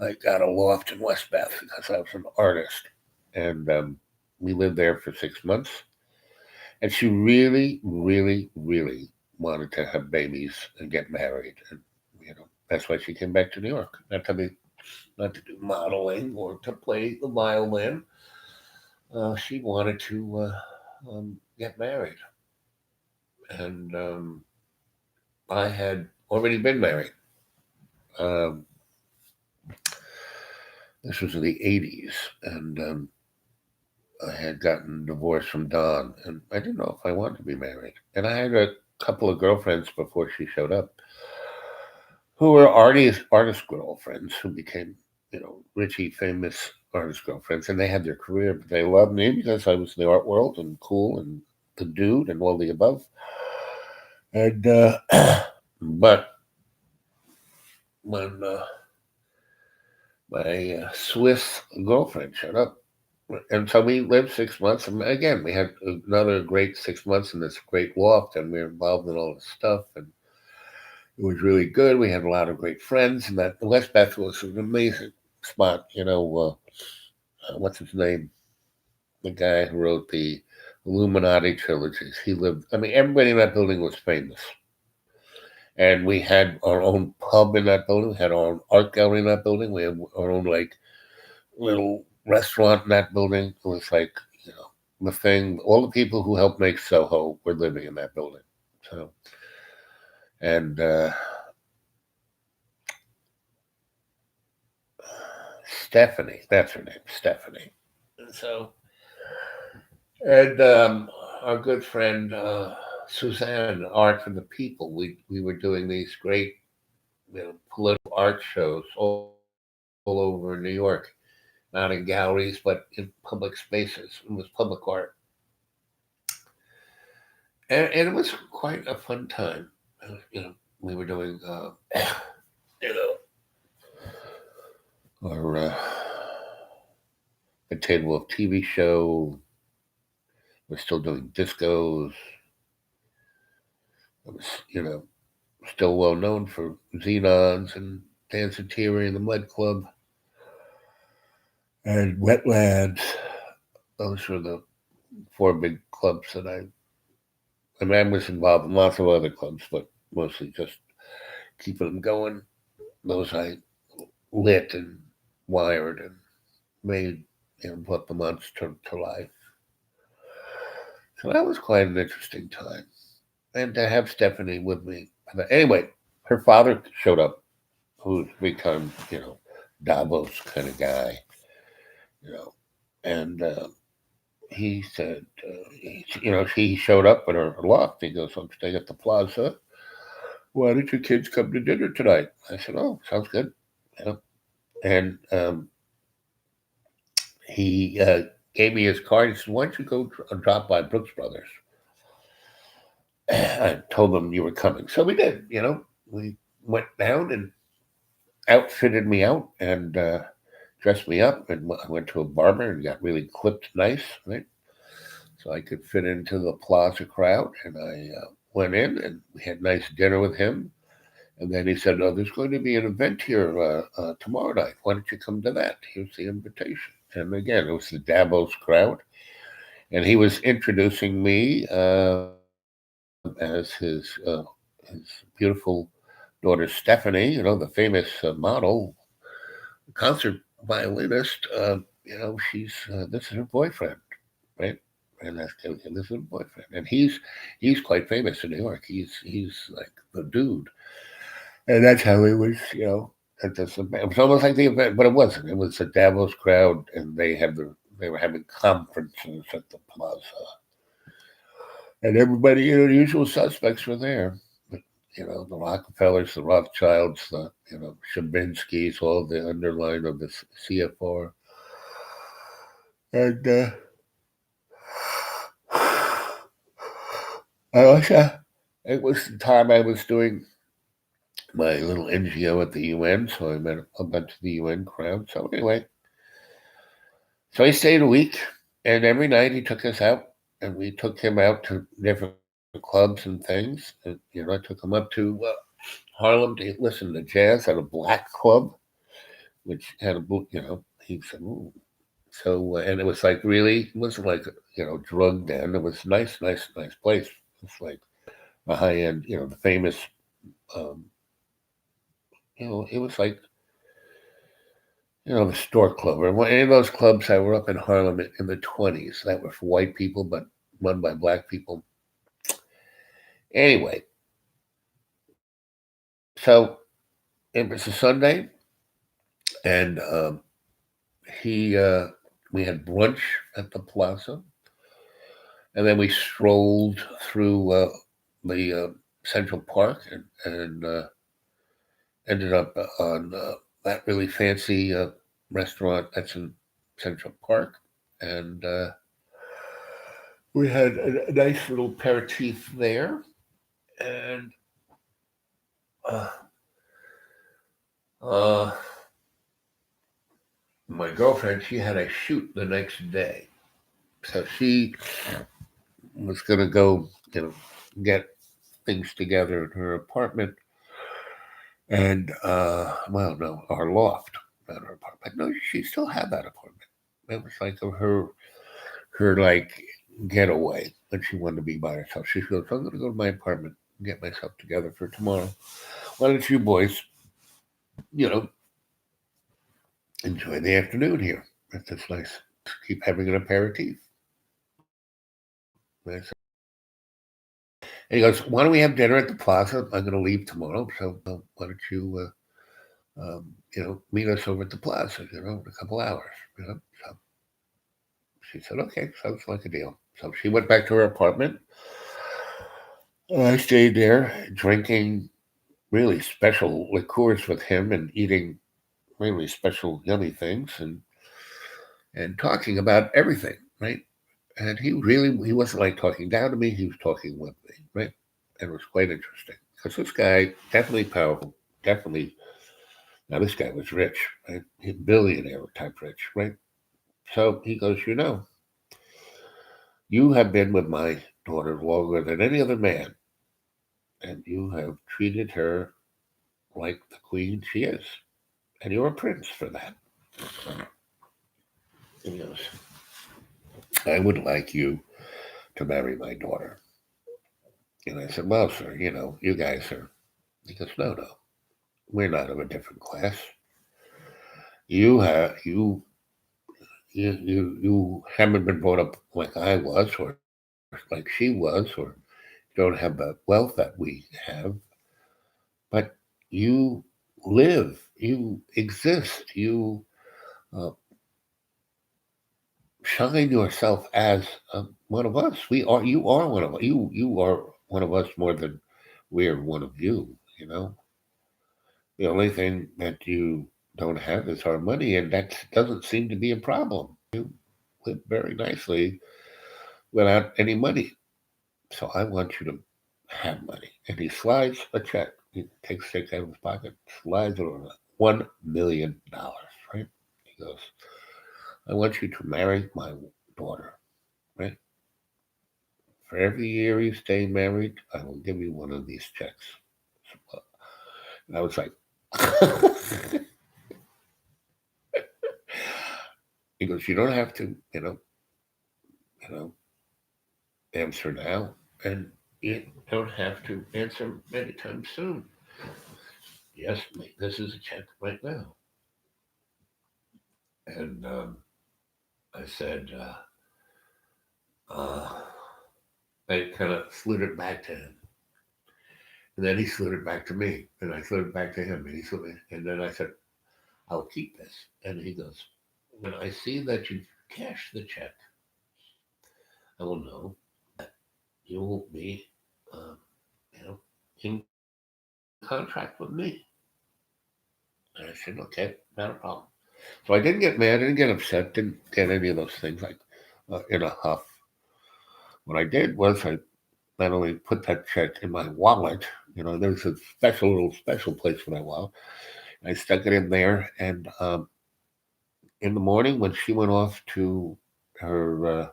I got a loft in Westbeth because I was an artist, and we lived there for 6 months. And she really, really, really wanted to have babies and get married, and that's why she came back to New York. Not to do modeling or to play the violin. She wanted to get married, and I had already been married. Um, this was in the '80s, and I had gotten divorced from Don, and I didn't know if I wanted to be married. And I had a couple of girlfriends before she showed up, who were artist girlfriends who became, Richie famous artist girlfriends, and they had their career, but they loved me because I was in the art world and cool and the dude and all the above. And but when my Swiss girlfriend showed up, and so we lived 6 months, and again we had another great 6 months in this great loft, and we were involved in all this stuff, and it was really good. We had a lot of great friends, and that West Bethel was an amazing spot. What's his name? The guy who wrote the Illuminati trilogies. He lived. I mean, everybody in that building was famous, and we had our own pub in that building. We had our own art gallery in that building. We had our own like little restaurant in that building. It was like the thing. All the people who helped make Soho were living in that building. So, and Stephanie, that's her name, Stephanie. And so, and our good friend Suzanne, Art for the People. We were doing these great political art shows all over New York, not in galleries but in public spaces. It was public art, and it was quite a fun time. We were doing you our a table of TV show. We're still doing discos. It was still well known for Xenons and Danceteria and the Mud Club and Wetlands. Those were the four big clubs that I mean, I was involved in lots of other clubs, but mostly just keeping them going. Those I lit and wired and made, brought the monster to life. So that was quite an interesting time. And to have Stephanie with me. Anyway, her father showed up, who's become, Davos kind of guy, you know, and he said, she showed up at her loft. He goes, I'm staying at the plaza. Why don't your kids come to dinner tonight? I said, oh, sounds good. You know? And he gave me his card. He said, why don't you go drop by Brooks Brothers? I told them you were coming. So we did, We went down and outfitted me out and dressed me up. And I went to a barber and got really clipped nice, right? So I could fit into the plaza crowd. And I went in and we had a nice dinner with him. And then he said, oh, there's going to be an event here tomorrow night. Why don't you come to that? Here's the invitation. And again, it was the Davos crowd. And he was introducing me as his beautiful daughter Stephanie, the famous model, concert violinist. She's this is her boyfriend, right? and that's this is a boyfriend, and he's quite famous in New York. He's like the dude, and that's how it was. At this event. It was almost like the event, but it wasn't. It was a Davos crowd, and they were having conferences at the plaza, and everybody, the usual suspects were there. But, the Rockefellers, the Rothschilds, the Shabinskys, all the underline of the CFR, and I also, it was the time I was doing my little NGO at the UN, so I met a bunch of the UN crowd. So anyway, so I stayed a week, and every night he took us out, and we took him out to different clubs and things. And, I took him up to Harlem to listen to jazz at a black club, which had a book. He said, "Ooh." So and it was like really, it wasn't like drug den. It was nice, nice, nice place. It's like a high end, the famous. Um, it was like the Stork Club, or any of those clubs that were up in Harlem in the 20s that were for white people but run by black people. Anyway, so it was a Sunday, and we had brunch at the plaza, and then we strolled through the Central Park and ended up on that really fancy restaurant that's in Central Park, and we had a nice little aperitif there, and uh, uh, my girlfriend, she had a shoot the next day, so she was going to go, get things together in her apartment, and well, no, our loft, not her apartment. No, she still had that apartment. It was like her like getaway when she wanted to be by herself. She goes, "I'm going to go to my apartment and get myself together for tomorrow. Why don't you boys, you know, enjoy the afternoon here? It's nice to keep having an aperitif." And I said, and he goes, "Why don't we have dinner at the plaza? I'm going to leave tomorrow, so why don't you, meet us over at the plaza, in a couple hours, So she said, "Okay, sounds like a deal." So she went back to her apartment. I stayed there drinking really special liqueurs with him and eating really special yummy things and talking about everything, right? And he wasn't like talking down to me, he was talking with me, right? And it was quite interesting. Because this guy, definitely powerful, definitely, now this guy was rich, right? Billionaire type rich, right? So he goes, you have been with my daughter longer than any other man, and you have treated her like the queen she is. And you're a prince for that. And he goes, "I would like you to marry my daughter." And I said, "Well, sir, you guys are." He goes, "No, no, we're not of a different class. You have you haven't been brought up like I was, or like she was, or don't have the wealth that we have, but you live, you exist, you uh, shine yourself as one of us. You are one of us. You are one of us more than we're one of you. You know, the only thing that you don't have is our money, and that doesn't seem to be a problem. You live very nicely without any money. So I want you to have money." And he slides a check. He takes a check out of his pocket, slides it over $1 million. Right? He goes, "I want you to marry my daughter. Right? For every year you stay married, I will give you one of these checks." And I was like, he goes, "You don't have to, you know, answer now, and you don't have to answer anytime soon. Yes, this is a check right now." And I said, uh, I kind of slid it back to him. And then he slid it back to me. And I slid it back to him. And he slid it. And then I said, I'll keep this. And he goes, when I see that you cash the check, I will know that you will be, um, you know, in contract with me. And I said, okay, not a problem. So I didn't get mad, didn't get upset, didn't get any of those things like in a huff. What I did was I not only put that check in my wallet, there's a little special place for that wallet. I stuck it in there, and in the morning when she went off to her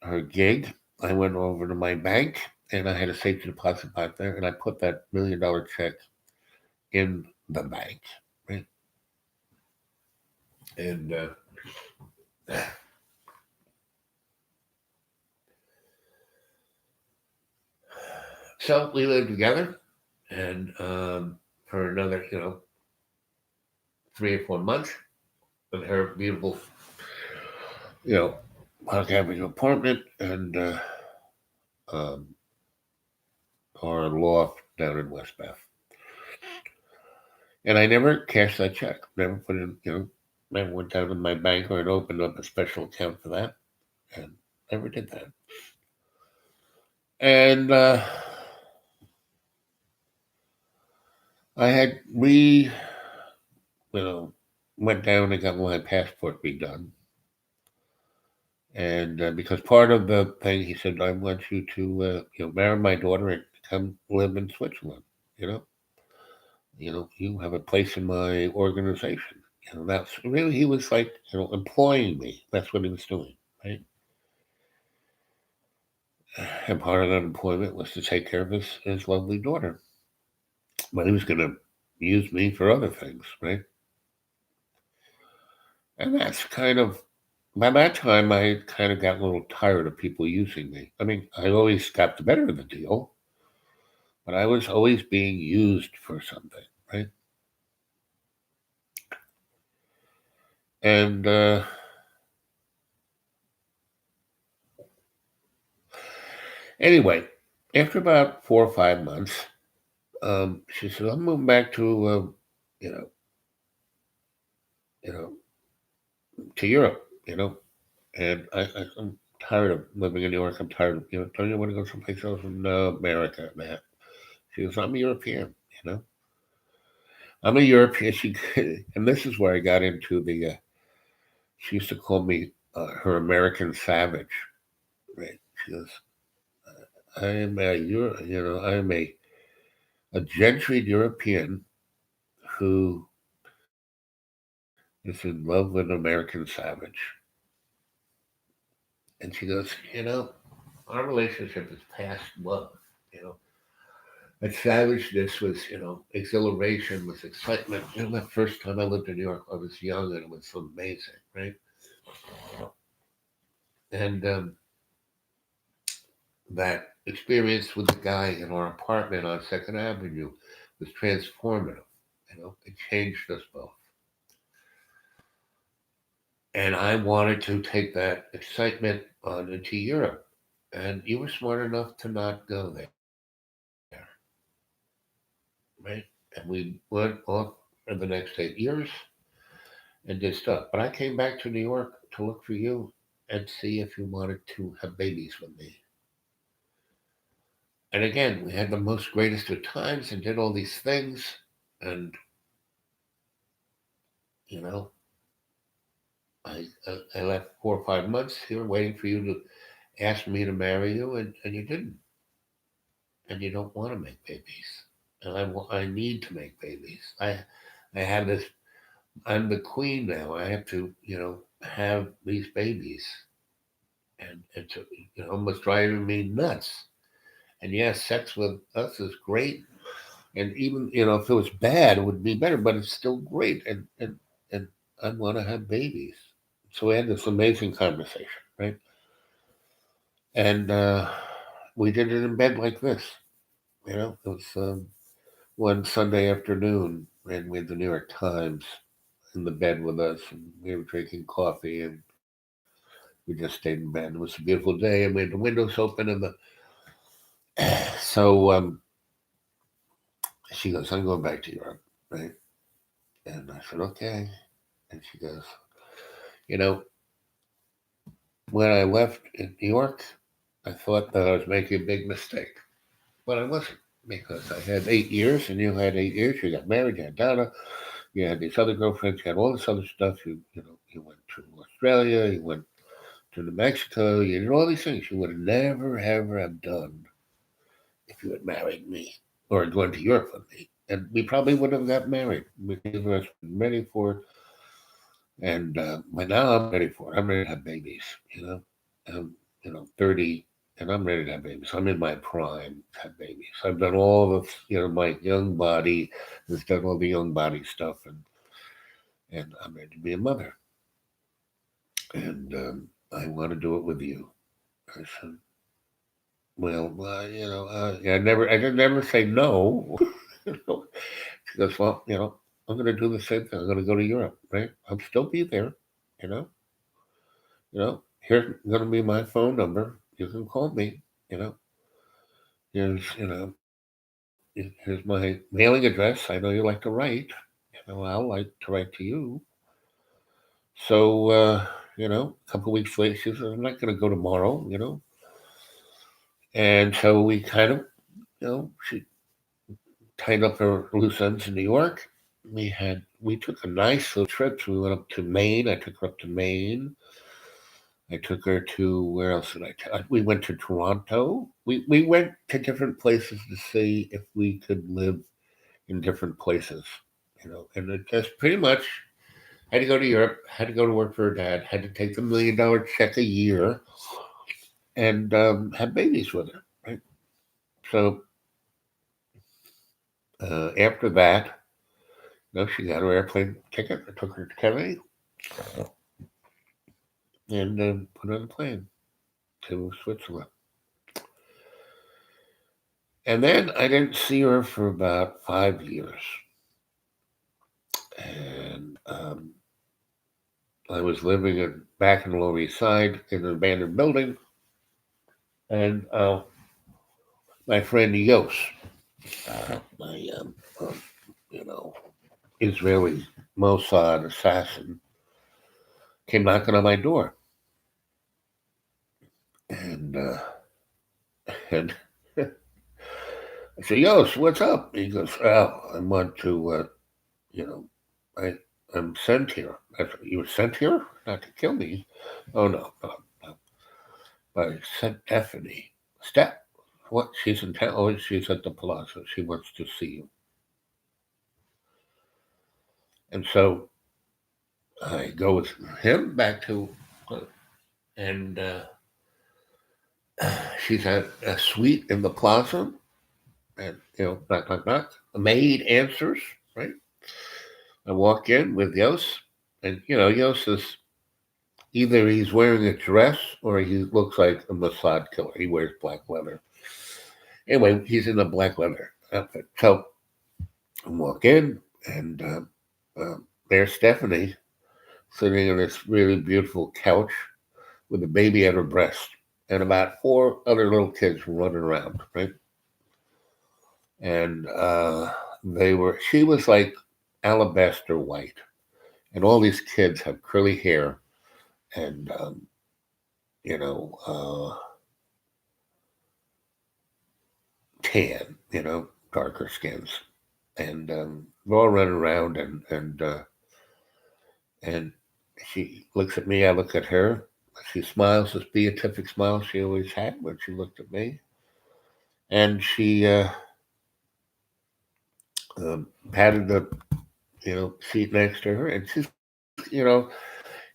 her gig, I went over to my bank and I had a safety deposit back there, and I put that $1 million check in the bank, right? And so we lived together, and for another, 3 or 4 months, with her beautiful, you know, Park Avenue apartment and um, our loft down in West Bath. And I never cashed that check. Never put it in, never went down to my bank or and opened up a special account for that. And never did that. And I had you know, went down and got my passport redone. And because part of the thing, he said, I want you to, marry my daughter and come live in Switzerland. You know, you have a place in my organization. That's really, he was like, employing me. That's what he was doing, right? And part of that employment was to take care of his lovely daughter. But he was going to use me for other things, right? And that's kind of, by that time, I kind of got a little tired of people using me. I mean, I always got the better of the deal, but I was always being used for something, right? And anyway, after about 4 or 5 months, she said, "I'm moving back to, you know, you know, to Europe, and I'm tired of living in New York. I'm tired of, don't you want to go someplace else in America, man?" She goes, "I'm a European, you know, I'm a European." And this is where I got into the. She used to call me her American savage, right? She goes, "I am I am a gentry European who is in love with an American savage." And she goes, our relationship is past love. You know, that savageness was, exhilaration, was excitement. The first time I lived in New York, I was young and it was so amazing, right? And that experience with the guy in our apartment on Second Avenue was transformative. It changed us both. And I wanted to take that excitement on into Europe. And you were smart enough to not go there, right? And we went off for the next 8 years and did stuff. But I came back to New York to look for you and see if you wanted to have babies with me. And again, we had the most greatest of times and did all these things. And, you know, I left 4 or 5 months here waiting for you to ask me to marry you, and you didn't. And you don't want to make babies. And I need to make babies. I have this, I'm the queen now. I have to, have these babies. And it's almost driving me nuts. And yes, sex with us is great. And even, if it was bad, it would be better, but it's still great. And I want to have babies. So we had this amazing conversation, right? And we did it in bed like this. It was one Sunday afternoon, and we had the New York Times in the bed with us, and we were drinking coffee, and We just stayed in bed. It was a beautiful day, and we had the windows open, and the so she goes, "I'm going back to Europe, right?" And I said, "Okay." And she goes, "You know, when I left in New York, I thought that I was making a big mistake, but I wasn't because I had 8 years, and you had 8 years. You got married, you had Donna, you had these other girlfriends, you had all this other stuff. You went to Australia, you went to New Mexico, you did all these things you would never ever have done if you had married me or gone to Europe with me, and we probably would have got married. Neither of us were ready for it, and but now I'm ready for it. I'm ready to have babies. I'm 30, and I'm ready to have babies. I'm in my prime to have babies. I've done all the my young body has done all the young body stuff, and I'm ready to be a mother, and I want to do it with you. I said, well, I didn't never say no. She goes, well, I'm going to do the same thing. I'm going to go to Europe, right? I'll still be there, you know. Here's going to be my phone number. You can call me, you know. Here's, here's my mailing address. I know you like to write. I'll like to write to you. So, a couple of weeks later, she says, I'm not going to go tomorrow, And so we kind of, she tied up her loose ends in New York. We took a nice little trip. We went up to Maine. I took her up to Maine. I took her to where else did I? We went to Toronto. We went to different places to see if we could live in different places, And it just pretty much had to go to Europe. Had to go to work for her dad. Had to take the $1 million check a year and have babies with her. Right. So after that, she got her airplane ticket. I took her to Kennedy and put her on a plane to Switzerland. And then I didn't see her for about 5 years. And I was living back in the Lower East Side in an abandoned building. And my friend Yos, my, Israeli Mossad assassin, came knocking on my door. And I said, Yos, what's up? He goes, oh, I want to, I, I'm sent here. I said, you were sent here? Not to kill me. Oh, no, no, no. But I sent Stephanie. What? She's in town. Oh, she's at the Palazzo. She wants to see you. And so I go with him back to, and she's at a suite in the plaza. And, knock, knock, knock. A maid answers, right? I walk in with Yos, and, Yos is either he's wearing a dress or he looks like a Mossad killer. He wears black leather. Anyway, he's in a black leather outfit. So I walk in, and there's Stephanie sitting on this really beautiful couch with a baby at her breast and about four other little kids running around, right? And she was like alabaster white. And all these kids have curly hair and, you know, uh, tan, darker skins. And we're all running around, and she looks at me, I look at her. She smiles, this beatific smile she always had when she looked at me. And she patted the seat next to her, and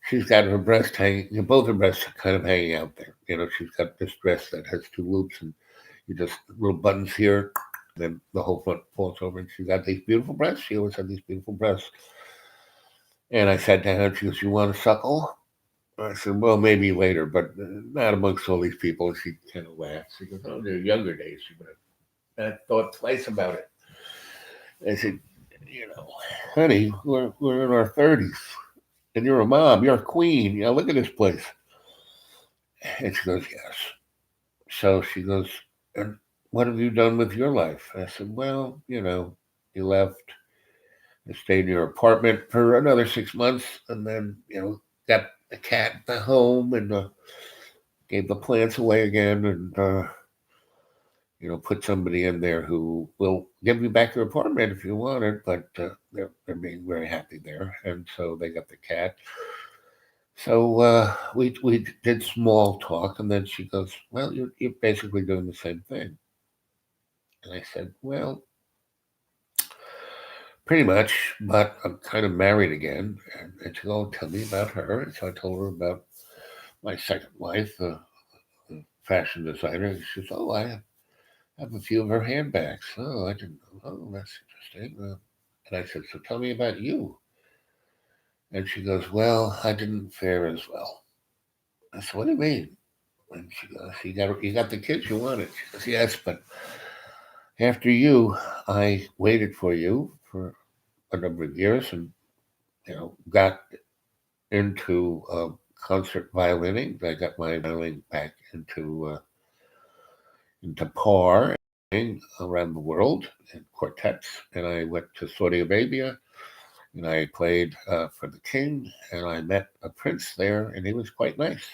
she's got her breast hanging, both her breasts kind of hanging out there. She's got this dress that has two loops, and you just little buttons here, then the whole front falls over, and she's got these beautiful breasts. She always had these beautiful breasts. And I sat down, and she goes, "You want to suckle?" I said, "Well, maybe later, but not amongst all these people." And she kind of laughed. She goes, "Oh, they're younger days." She went, I thought twice about it. I said, honey, we're in our 30s, and you're a mom. You're a queen. Look at this place. And she goes, yes. So she goes, and what have you done with your life? I said, well, you left. I stayed in your apartment for another 6 months, and then got a cat at the home, and gave the plants away again, and put somebody in there who will give you back your apartment if you want it, but they're being very happy there, and so they got the cat. So we did small talk, and then she goes, "Well, you're basically doing the same thing." And I said, "Well, pretty much, but I'm kind of married again." And she goes, "Oh, tell me about her." And so I told her about my second wife, a fashion designer. And she says, "Oh, I have a few of her handbags." Oh, I didn't know. Oh, that's interesting. And I said, "So tell me about you." And she goes, "Well, I didn't fare as well." I said, "What do you mean?" And she goes, "You got the kids you wanted." She goes, "Yes, but after you, I waited for you for a number of years, and got into concert violining. I got my violin back into par around the world in quartets, and I went to Saudi Arabia, and I played for the king, and I met a prince there, and he was quite nice.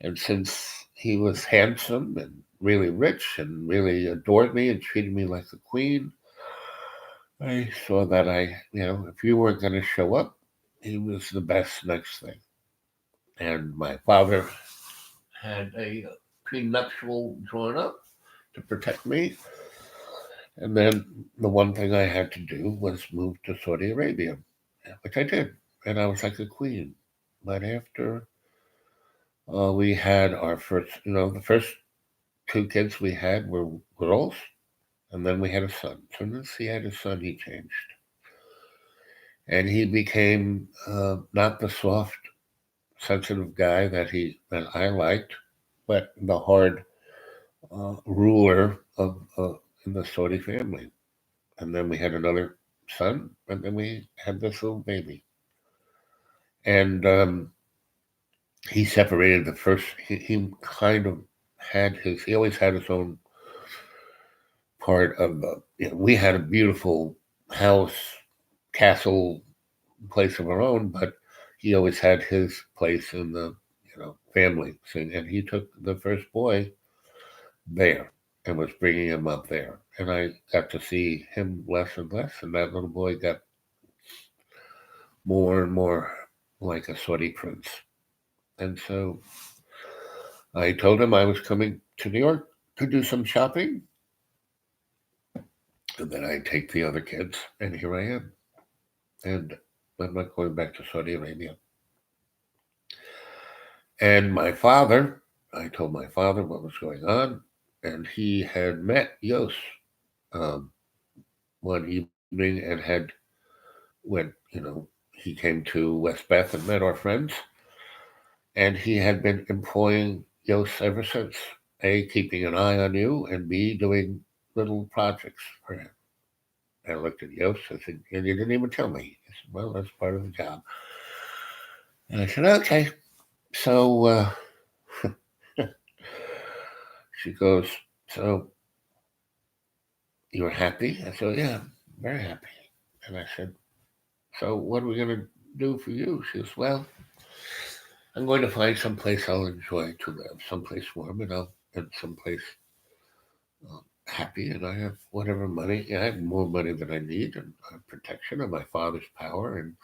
And since he was handsome and really rich and really adored me and treated me like a queen, I saw that if you weren't going to show up, he was the best next thing. And my father had a prenuptial drawn up to protect me. And then the one thing I had to do was move to Saudi Arabia, which I did. And I was like a queen. But after we had our first, the first two kids we had were girls, and then we had a son. As soon as he had a son, he changed. And he became not the soft, sensitive guy that I liked, but the hard ruler of in the Saudi family. And then we had another son, and then we had this little baby. And he separated the first. He kind of had his. He always had his own part of the. We had a beautiful house, castle, place of our own, but he always had his place in the family thing, and he took the first boy there and was bringing him up there, and I got to see him less and less, and that little boy got more and more like a sweaty prince. And so I told him I was coming to New York to do some shopping, and then I'd take the other kids, and here I am. And I'm not going back to Saudi Arabia. And my father, I told my father what was going on, and he had met Yos um, one evening and had went, he came to West Beth and met our friends, and he had been employing Yos ever since. A, keeping an eye on you, and B, doing little projects for him. I looked at Yos, I said, and you didn't even tell me. He said, well, that's part of the job. And I said, okay. So she goes, so you're happy? I said, yeah, very happy. And I said, so what are we going to do for you? She says, well, I'm going to find some place I'll enjoy to live, someplace warm, and someplace happy, and I have whatever money. I have more money than I need, and protection of my father's power, and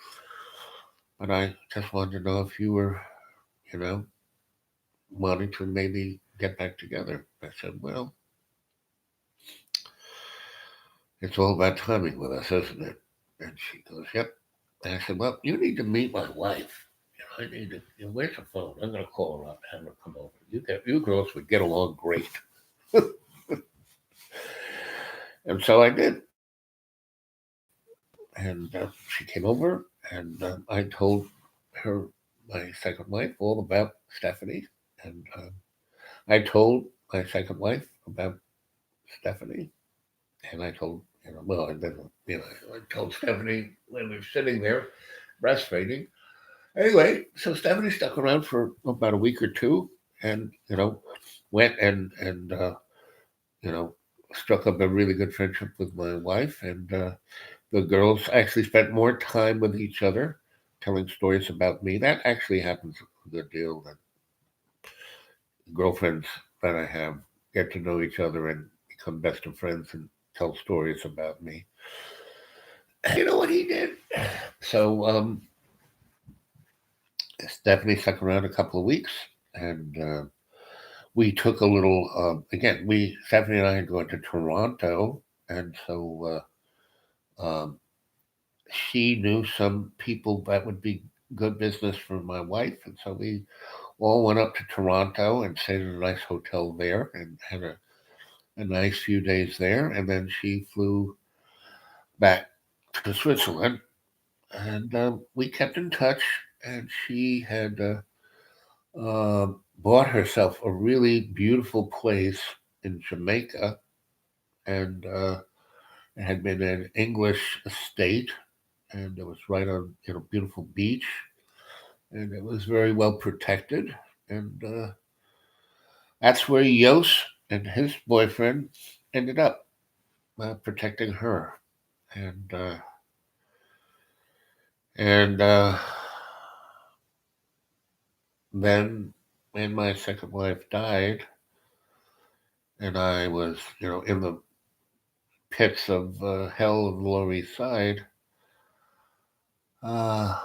but I just wanted to know if you were, you know, wanting to maybe get back together. I said, well, it's all about timing with us, isn't it? And she goes, yep. And I said, well, you need to meet my wife. I need to. Where's the phone? I'm going to call her up, have her come over. You girls would get along great. And so I did. And she came over, and I told her, my second wife, all about Stephanie. And I told my second wife about Stephanie. And I told, well, I didn't, I told Stephanie when we were sitting there breastfeeding. Anyway, so Stephanie stuck around for about a week or two, and went and you know struck up a really good friendship with my wife, and the girls actually spent more time with each other, telling stories about me. That actually happens a good deal. That girlfriends that I have get to know each other and become best of friends and tell stories about me. You know what he did? So Stephanie stuck around a couple of weeks, and we took a little. Again, we Stephanie and I had gone to Toronto, and so she knew some people that would be good business for my wife, and so we all went up to Toronto and stayed in a nice hotel there and had a nice few days there, and then she flew back to Switzerland, and we kept in touch. And she had bought herself a really beautiful place in Jamaica, and it had been an English estate, and it was right on beautiful beach, and it was very well protected, and that's where Yos and his boyfriend ended up protecting her, and then when my second wife died, and I was in the pits of hell of the Lower East Side, uh,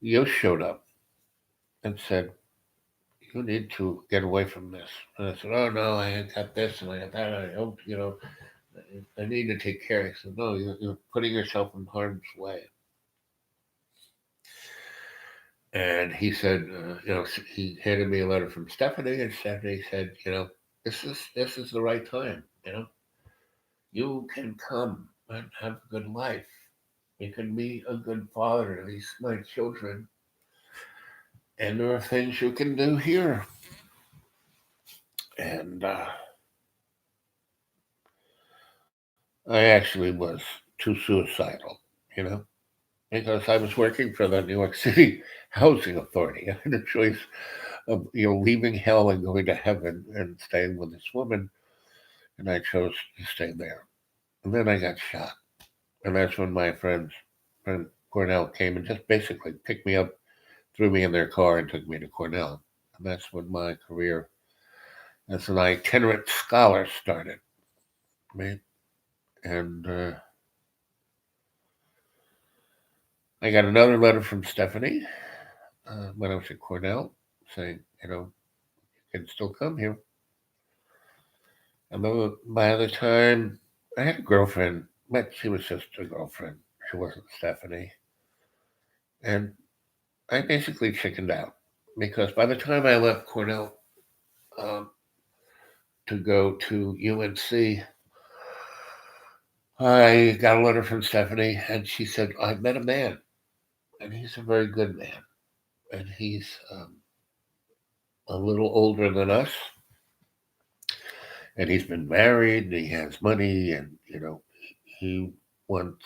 Yos showed up and said, "You need to get away from this." And I said, "Oh no, I got this and I got that. I hope I need to take care." He said, "No, you're putting yourself in harm's way." And he said, he handed me a letter from Stephanie, and Stephanie said, this is the right time. You can come and have a good life. You can be a good father to these my children, and there are things you can do here. And I actually was too suicidal, you know, because I was working for the New York City Housing Authority. I had a choice of leaving hell and going to heaven and staying with this woman, and I chose to stay there. And then I got shot, and that's when my friend Cornell came and just basically picked me up, threw me in their car, and took me to Cornell. And that's when my career as an itinerant scholar started, right? And I got another letter from Stephanie when I was at Cornell saying, you can still come here. And then by the time I had a girlfriend, but she was just a girlfriend. She wasn't Stephanie. And I basically chickened out because by the time I left Cornell um, to go to UNC, I got a letter from Stephanie, and she said, "I met a man, and he's a very good man, and he's a little older than us, and he's been married, and he has money, and he wants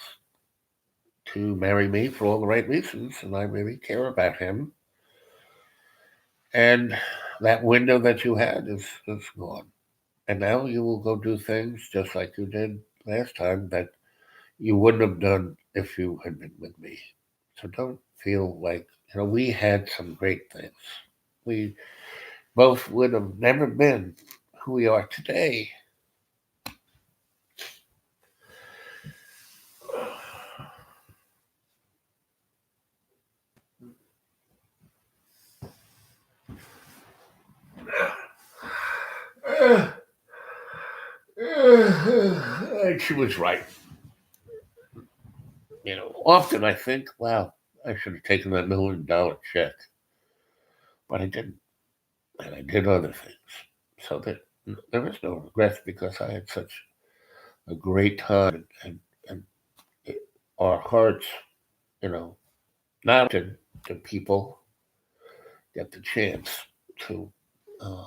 to marry me for all the right reasons, and I really care about him. And that window that you had is gone, and now you will go do things just like you did last time that you wouldn't have done if you had been with me. So don't feel like we had some great things. We both would have never been who we are today." And she was right. Often I think, wow, I should have taken that $1 million check, but I didn't, and I did other things. So that there is no regrets because I had such a great time, and it, our hearts, you know, not often do people get the chance to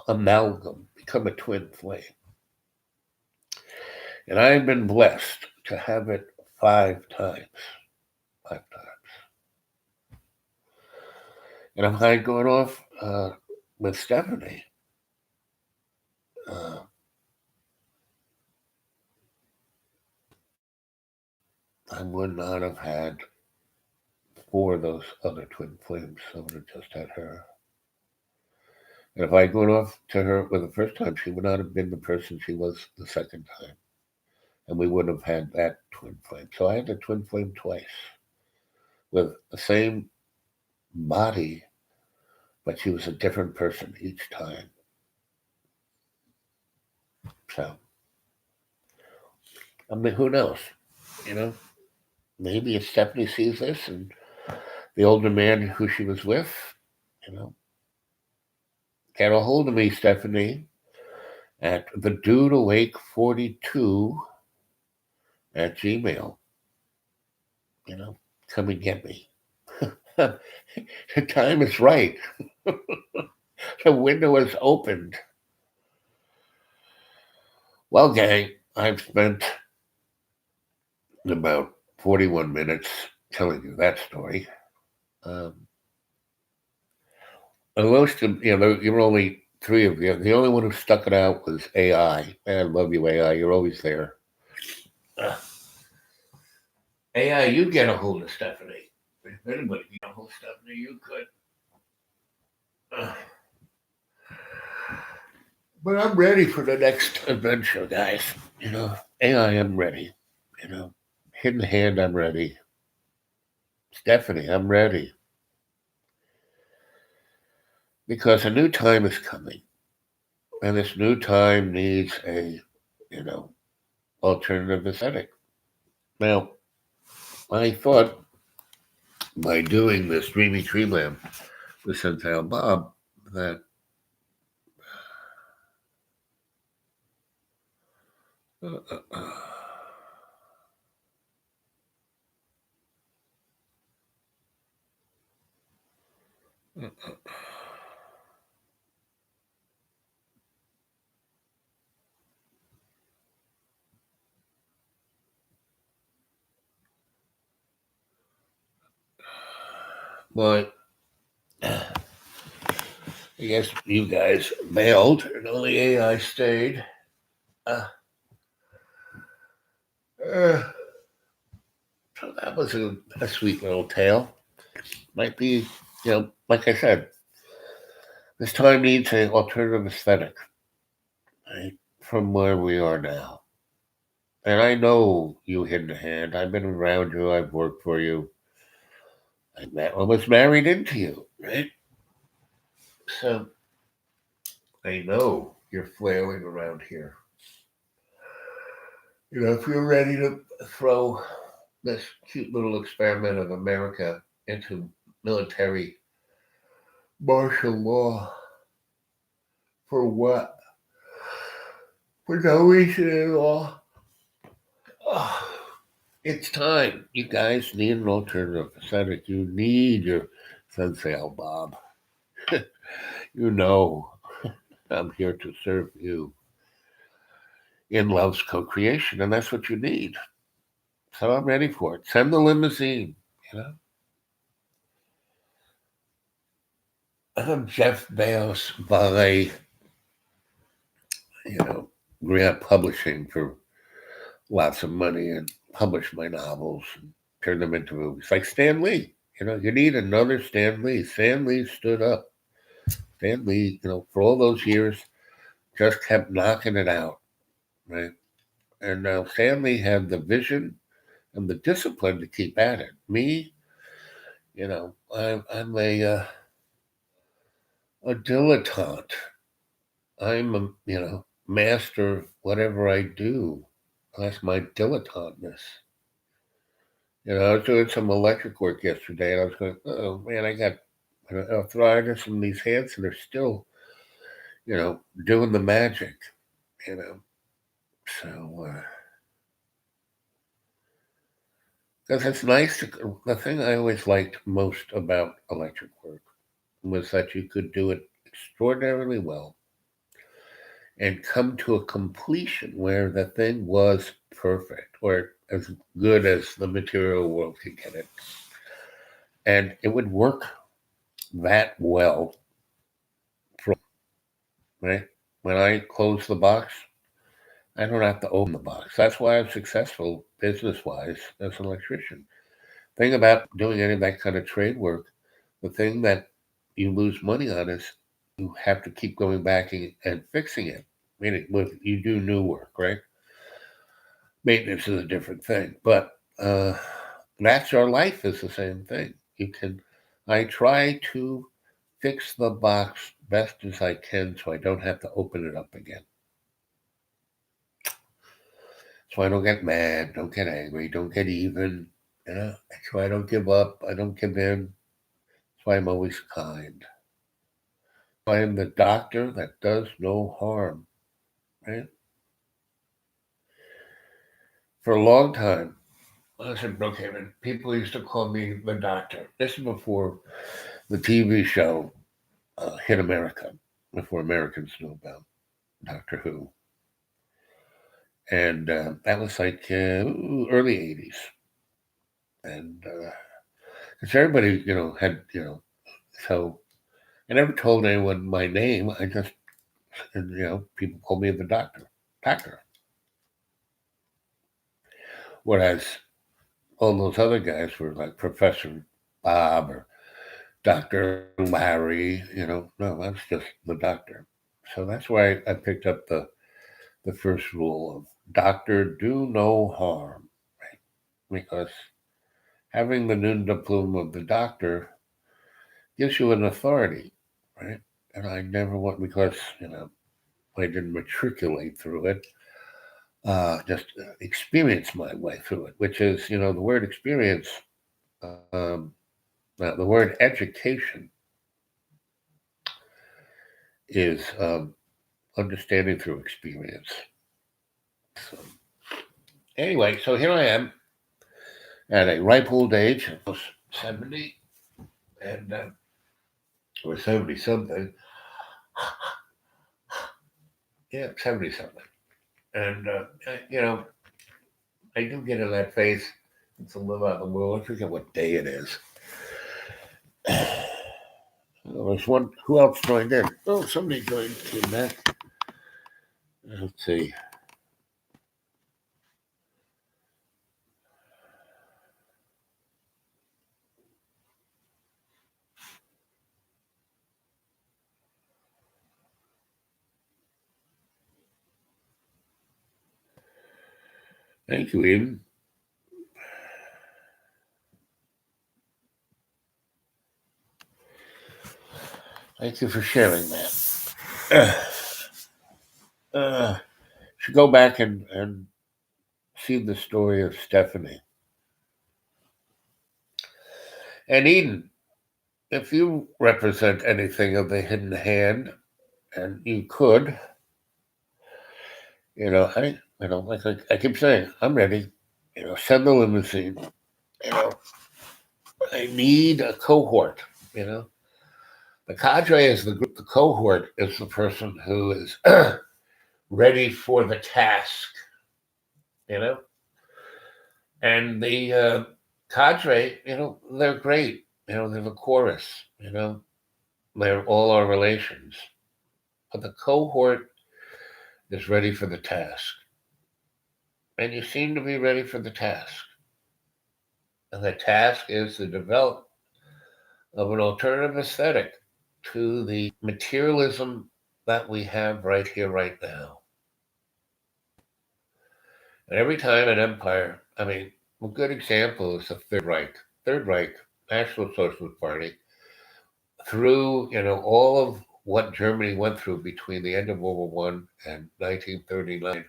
amalgam, become a twin flame. And I've been blessed to have it 5 times. 5 times. And if I had gone off with Stephanie, uh, I would not have had four of those other twin flames. I would have just had her. And if I had gone off to her with the first time, she would not have been the person she was the second time. And we wouldn't have had that twin flame. So I had the twin flame twice with the same body, but she was a different person each time. So, I mean, who knows? You know, maybe if Stephanie sees this and the older man who she was with, you know, get a hold of me, Stephanie, at the dude awake 42 at Gmail. You know, come and get me. The time is right. The window is opened. Well, gang, I've spent about 41 minutes telling you that story. And most of you were only three of you. The only one who stuck it out was AI. I love you, AI. You're always there. AI, you get a hold of Stephanie. If anybody can get a hold of Stephanie, you could. But I'm ready for the next adventure, guys. You know, AI, I'm ready. You know, Hidden Hand, I'm ready. Stephanie, I'm ready. Because a new time is coming. And this new time needs a, you know, alternative aesthetic. Now, I thought by doing this Dreamy Dreamland with Sentai Bob that uh, uh, uh, but I guess you guys bailed and only AI stayed. Uh, uh, so that was a sweet little tale. Might be, like I said, this time needs an alternative aesthetic, right, from where we are now. And I know you, Hidden Hand. I've been around you. I've worked for you. I was married into you, right? So I know you're flailing around here. If you're ready to throw this cute little experiment of America into military martial law for what? For no reason at all. Oh, it's time. You guys need an alternative aesthetic. You need your Sensei Bob. You know, I'm here to serve you in love's co-creation, and that's what you need. So I'm ready for it. Send the limousine. You know, I'm Jeff Bezos by grant publishing for lots of money and publish my novels and turn them into movies. Like Stan Lee. You need another Stan Lee. Stan Lee stood up. Stan Lee, for all those years, just kept knocking it out, right? And now Stan Lee had the vision and the discipline to keep at it. Me, I'm a dilettante. I'm a master of whatever I do. That's my dilettanteness. I was doing some electric work yesterday, and I was going, oh man, I got arthritis in these hands, and they're still, doing the magic. You know, so because it's nice. The thing I always liked most about electric work was that you could do it extraordinarily well and come to a completion where the thing was perfect or as good as the material world could get it. And it would work that well from, right? When I close the box, I don't have to open the box. That's why I'm successful business wise as an electrician. Thing about doing any of that kind of trade work, the thing that you lose money on is you have to keep going back and fixing it. Meaning, with you do new work, right? Maintenance is a different thing, but that's our life is the same thing. You can, I try to fix the box best as I can, so I don't have to open it up again. So I don't get mad, don't get angry, don't get even. You know, so I don't give up, I don't give in. So I'm always kind. I am the doctor that does no harm, right? For a long time, I said Brookhaven, people used to call me the doctor. This is before the TV show hit America, before Americans knew about Doctor Who. And that was like early 80s. And because everybody, had, so I never told anyone my name. I just, people called me the doctor, Packer. Whereas all those other guys were like Professor Bob or Dr. Larry, no, that's just the doctor. So that's why I picked up the first rule of doctor do no harm, right? Because having the nom de plume of the doctor gives you an authority, right? And I never want, because, I didn't matriculate through it, just experience my way through it, which is, the word experience, um, the word education is understanding through experience. So, anyway, so here I am at a ripe old age, almost 70, and or 70 something. Yeah, 70 something. And, I do get in that phase. It's a live out in the world. I forget what day it is. There's one. Who else joined in? Oh, somebody joined in back. Let's see. Thank you, Eden. Thank you for sharing that. Should go back and see the story of Stephanie. And Eden, if you represent anything of the hidden hand, and you could, like I keep saying, I'm ready. Send the limousine. You know, I need a cohort. The cadre is the group. The cohort is the person who is ready for the task. You know, and the cadre, they're great. They're the chorus. They're all our relations. But the cohort is ready for the task. And you seem to be ready for the task. And the task is the development of an alternative aesthetic to the materialism that we have right here, right now. And every time an empire, a good example is the Third Reich, National Socialist Party, through, all of what Germany went through between the end of World War One and 1939.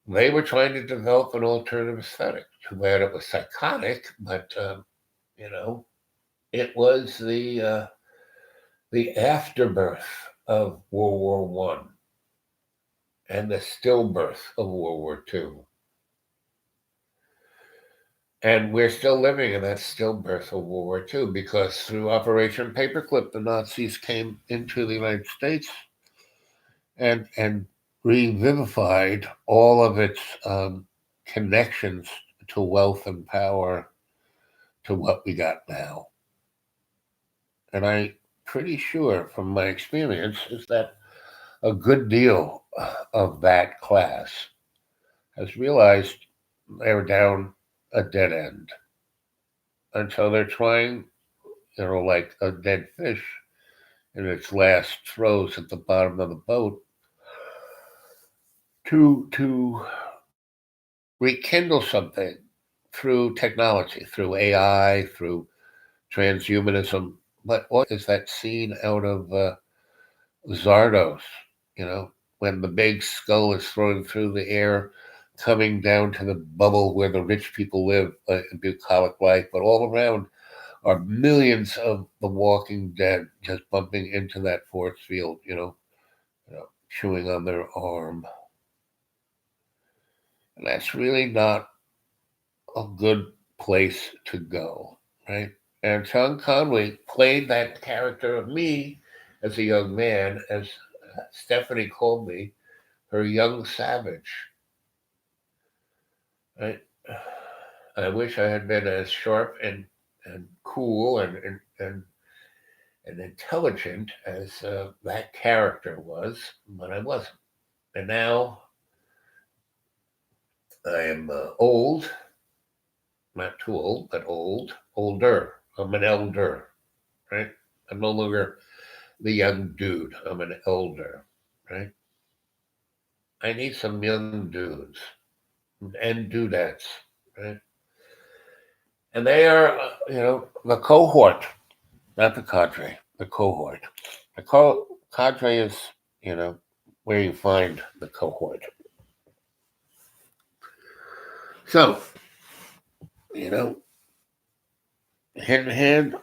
They were trying to develop an alternative aesthetic. Too bad it was psychotic, but it was the afterbirth of World War One and the stillbirth of World War Two. And we're still living in that stillbirth of World War II because through Operation Paperclip, the Nazis came into the United States and revivified all of its connections to wealth and power to what we got now. and I'm pretty sure from my experience is that a good deal of that class has realized they're down a dead end. And so they're trying, like a dead fish in its last throes at the bottom of the boat to rekindle something through technology, through AI, through transhumanism. But what is that scene out of Zardos, you know, when the big skull is thrown through the air, coming down to the bubble where the rich people live, in bucolic life, but all around are millions of the walking dead just bumping into that force field, chewing on their arm. And that's really not a good place to go, right? And Sean Conway played that character of me as a young man, as Stephanie called me, her young savage, right? I wish I had been as sharp and cool and intelligent as that character was, but I wasn't. And now I am old, not too old, but older. I'm an elder, right? I'm no longer the young dude. I'm an elder, right? I need some young dudes and dudettes, right? And they are, the cohort, not the cadre, the cohort. Cadre is, you know, where you find the cohort. So, you know, hand in hand,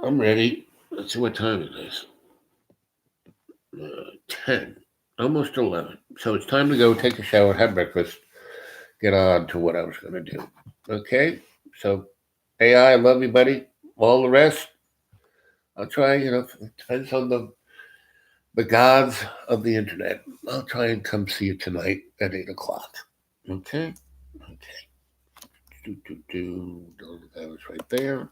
I'm ready. Let's see what time it is. 10, almost 11. So it's time to go take a shower, have breakfast, get on to what I was going to do. Okay? So, AI, I love you, buddy. All the rest, I'll try, it depends on the gods of the internet. I'll try and come see you tonight at 8 o'clock. Okay? Okay. That was right there.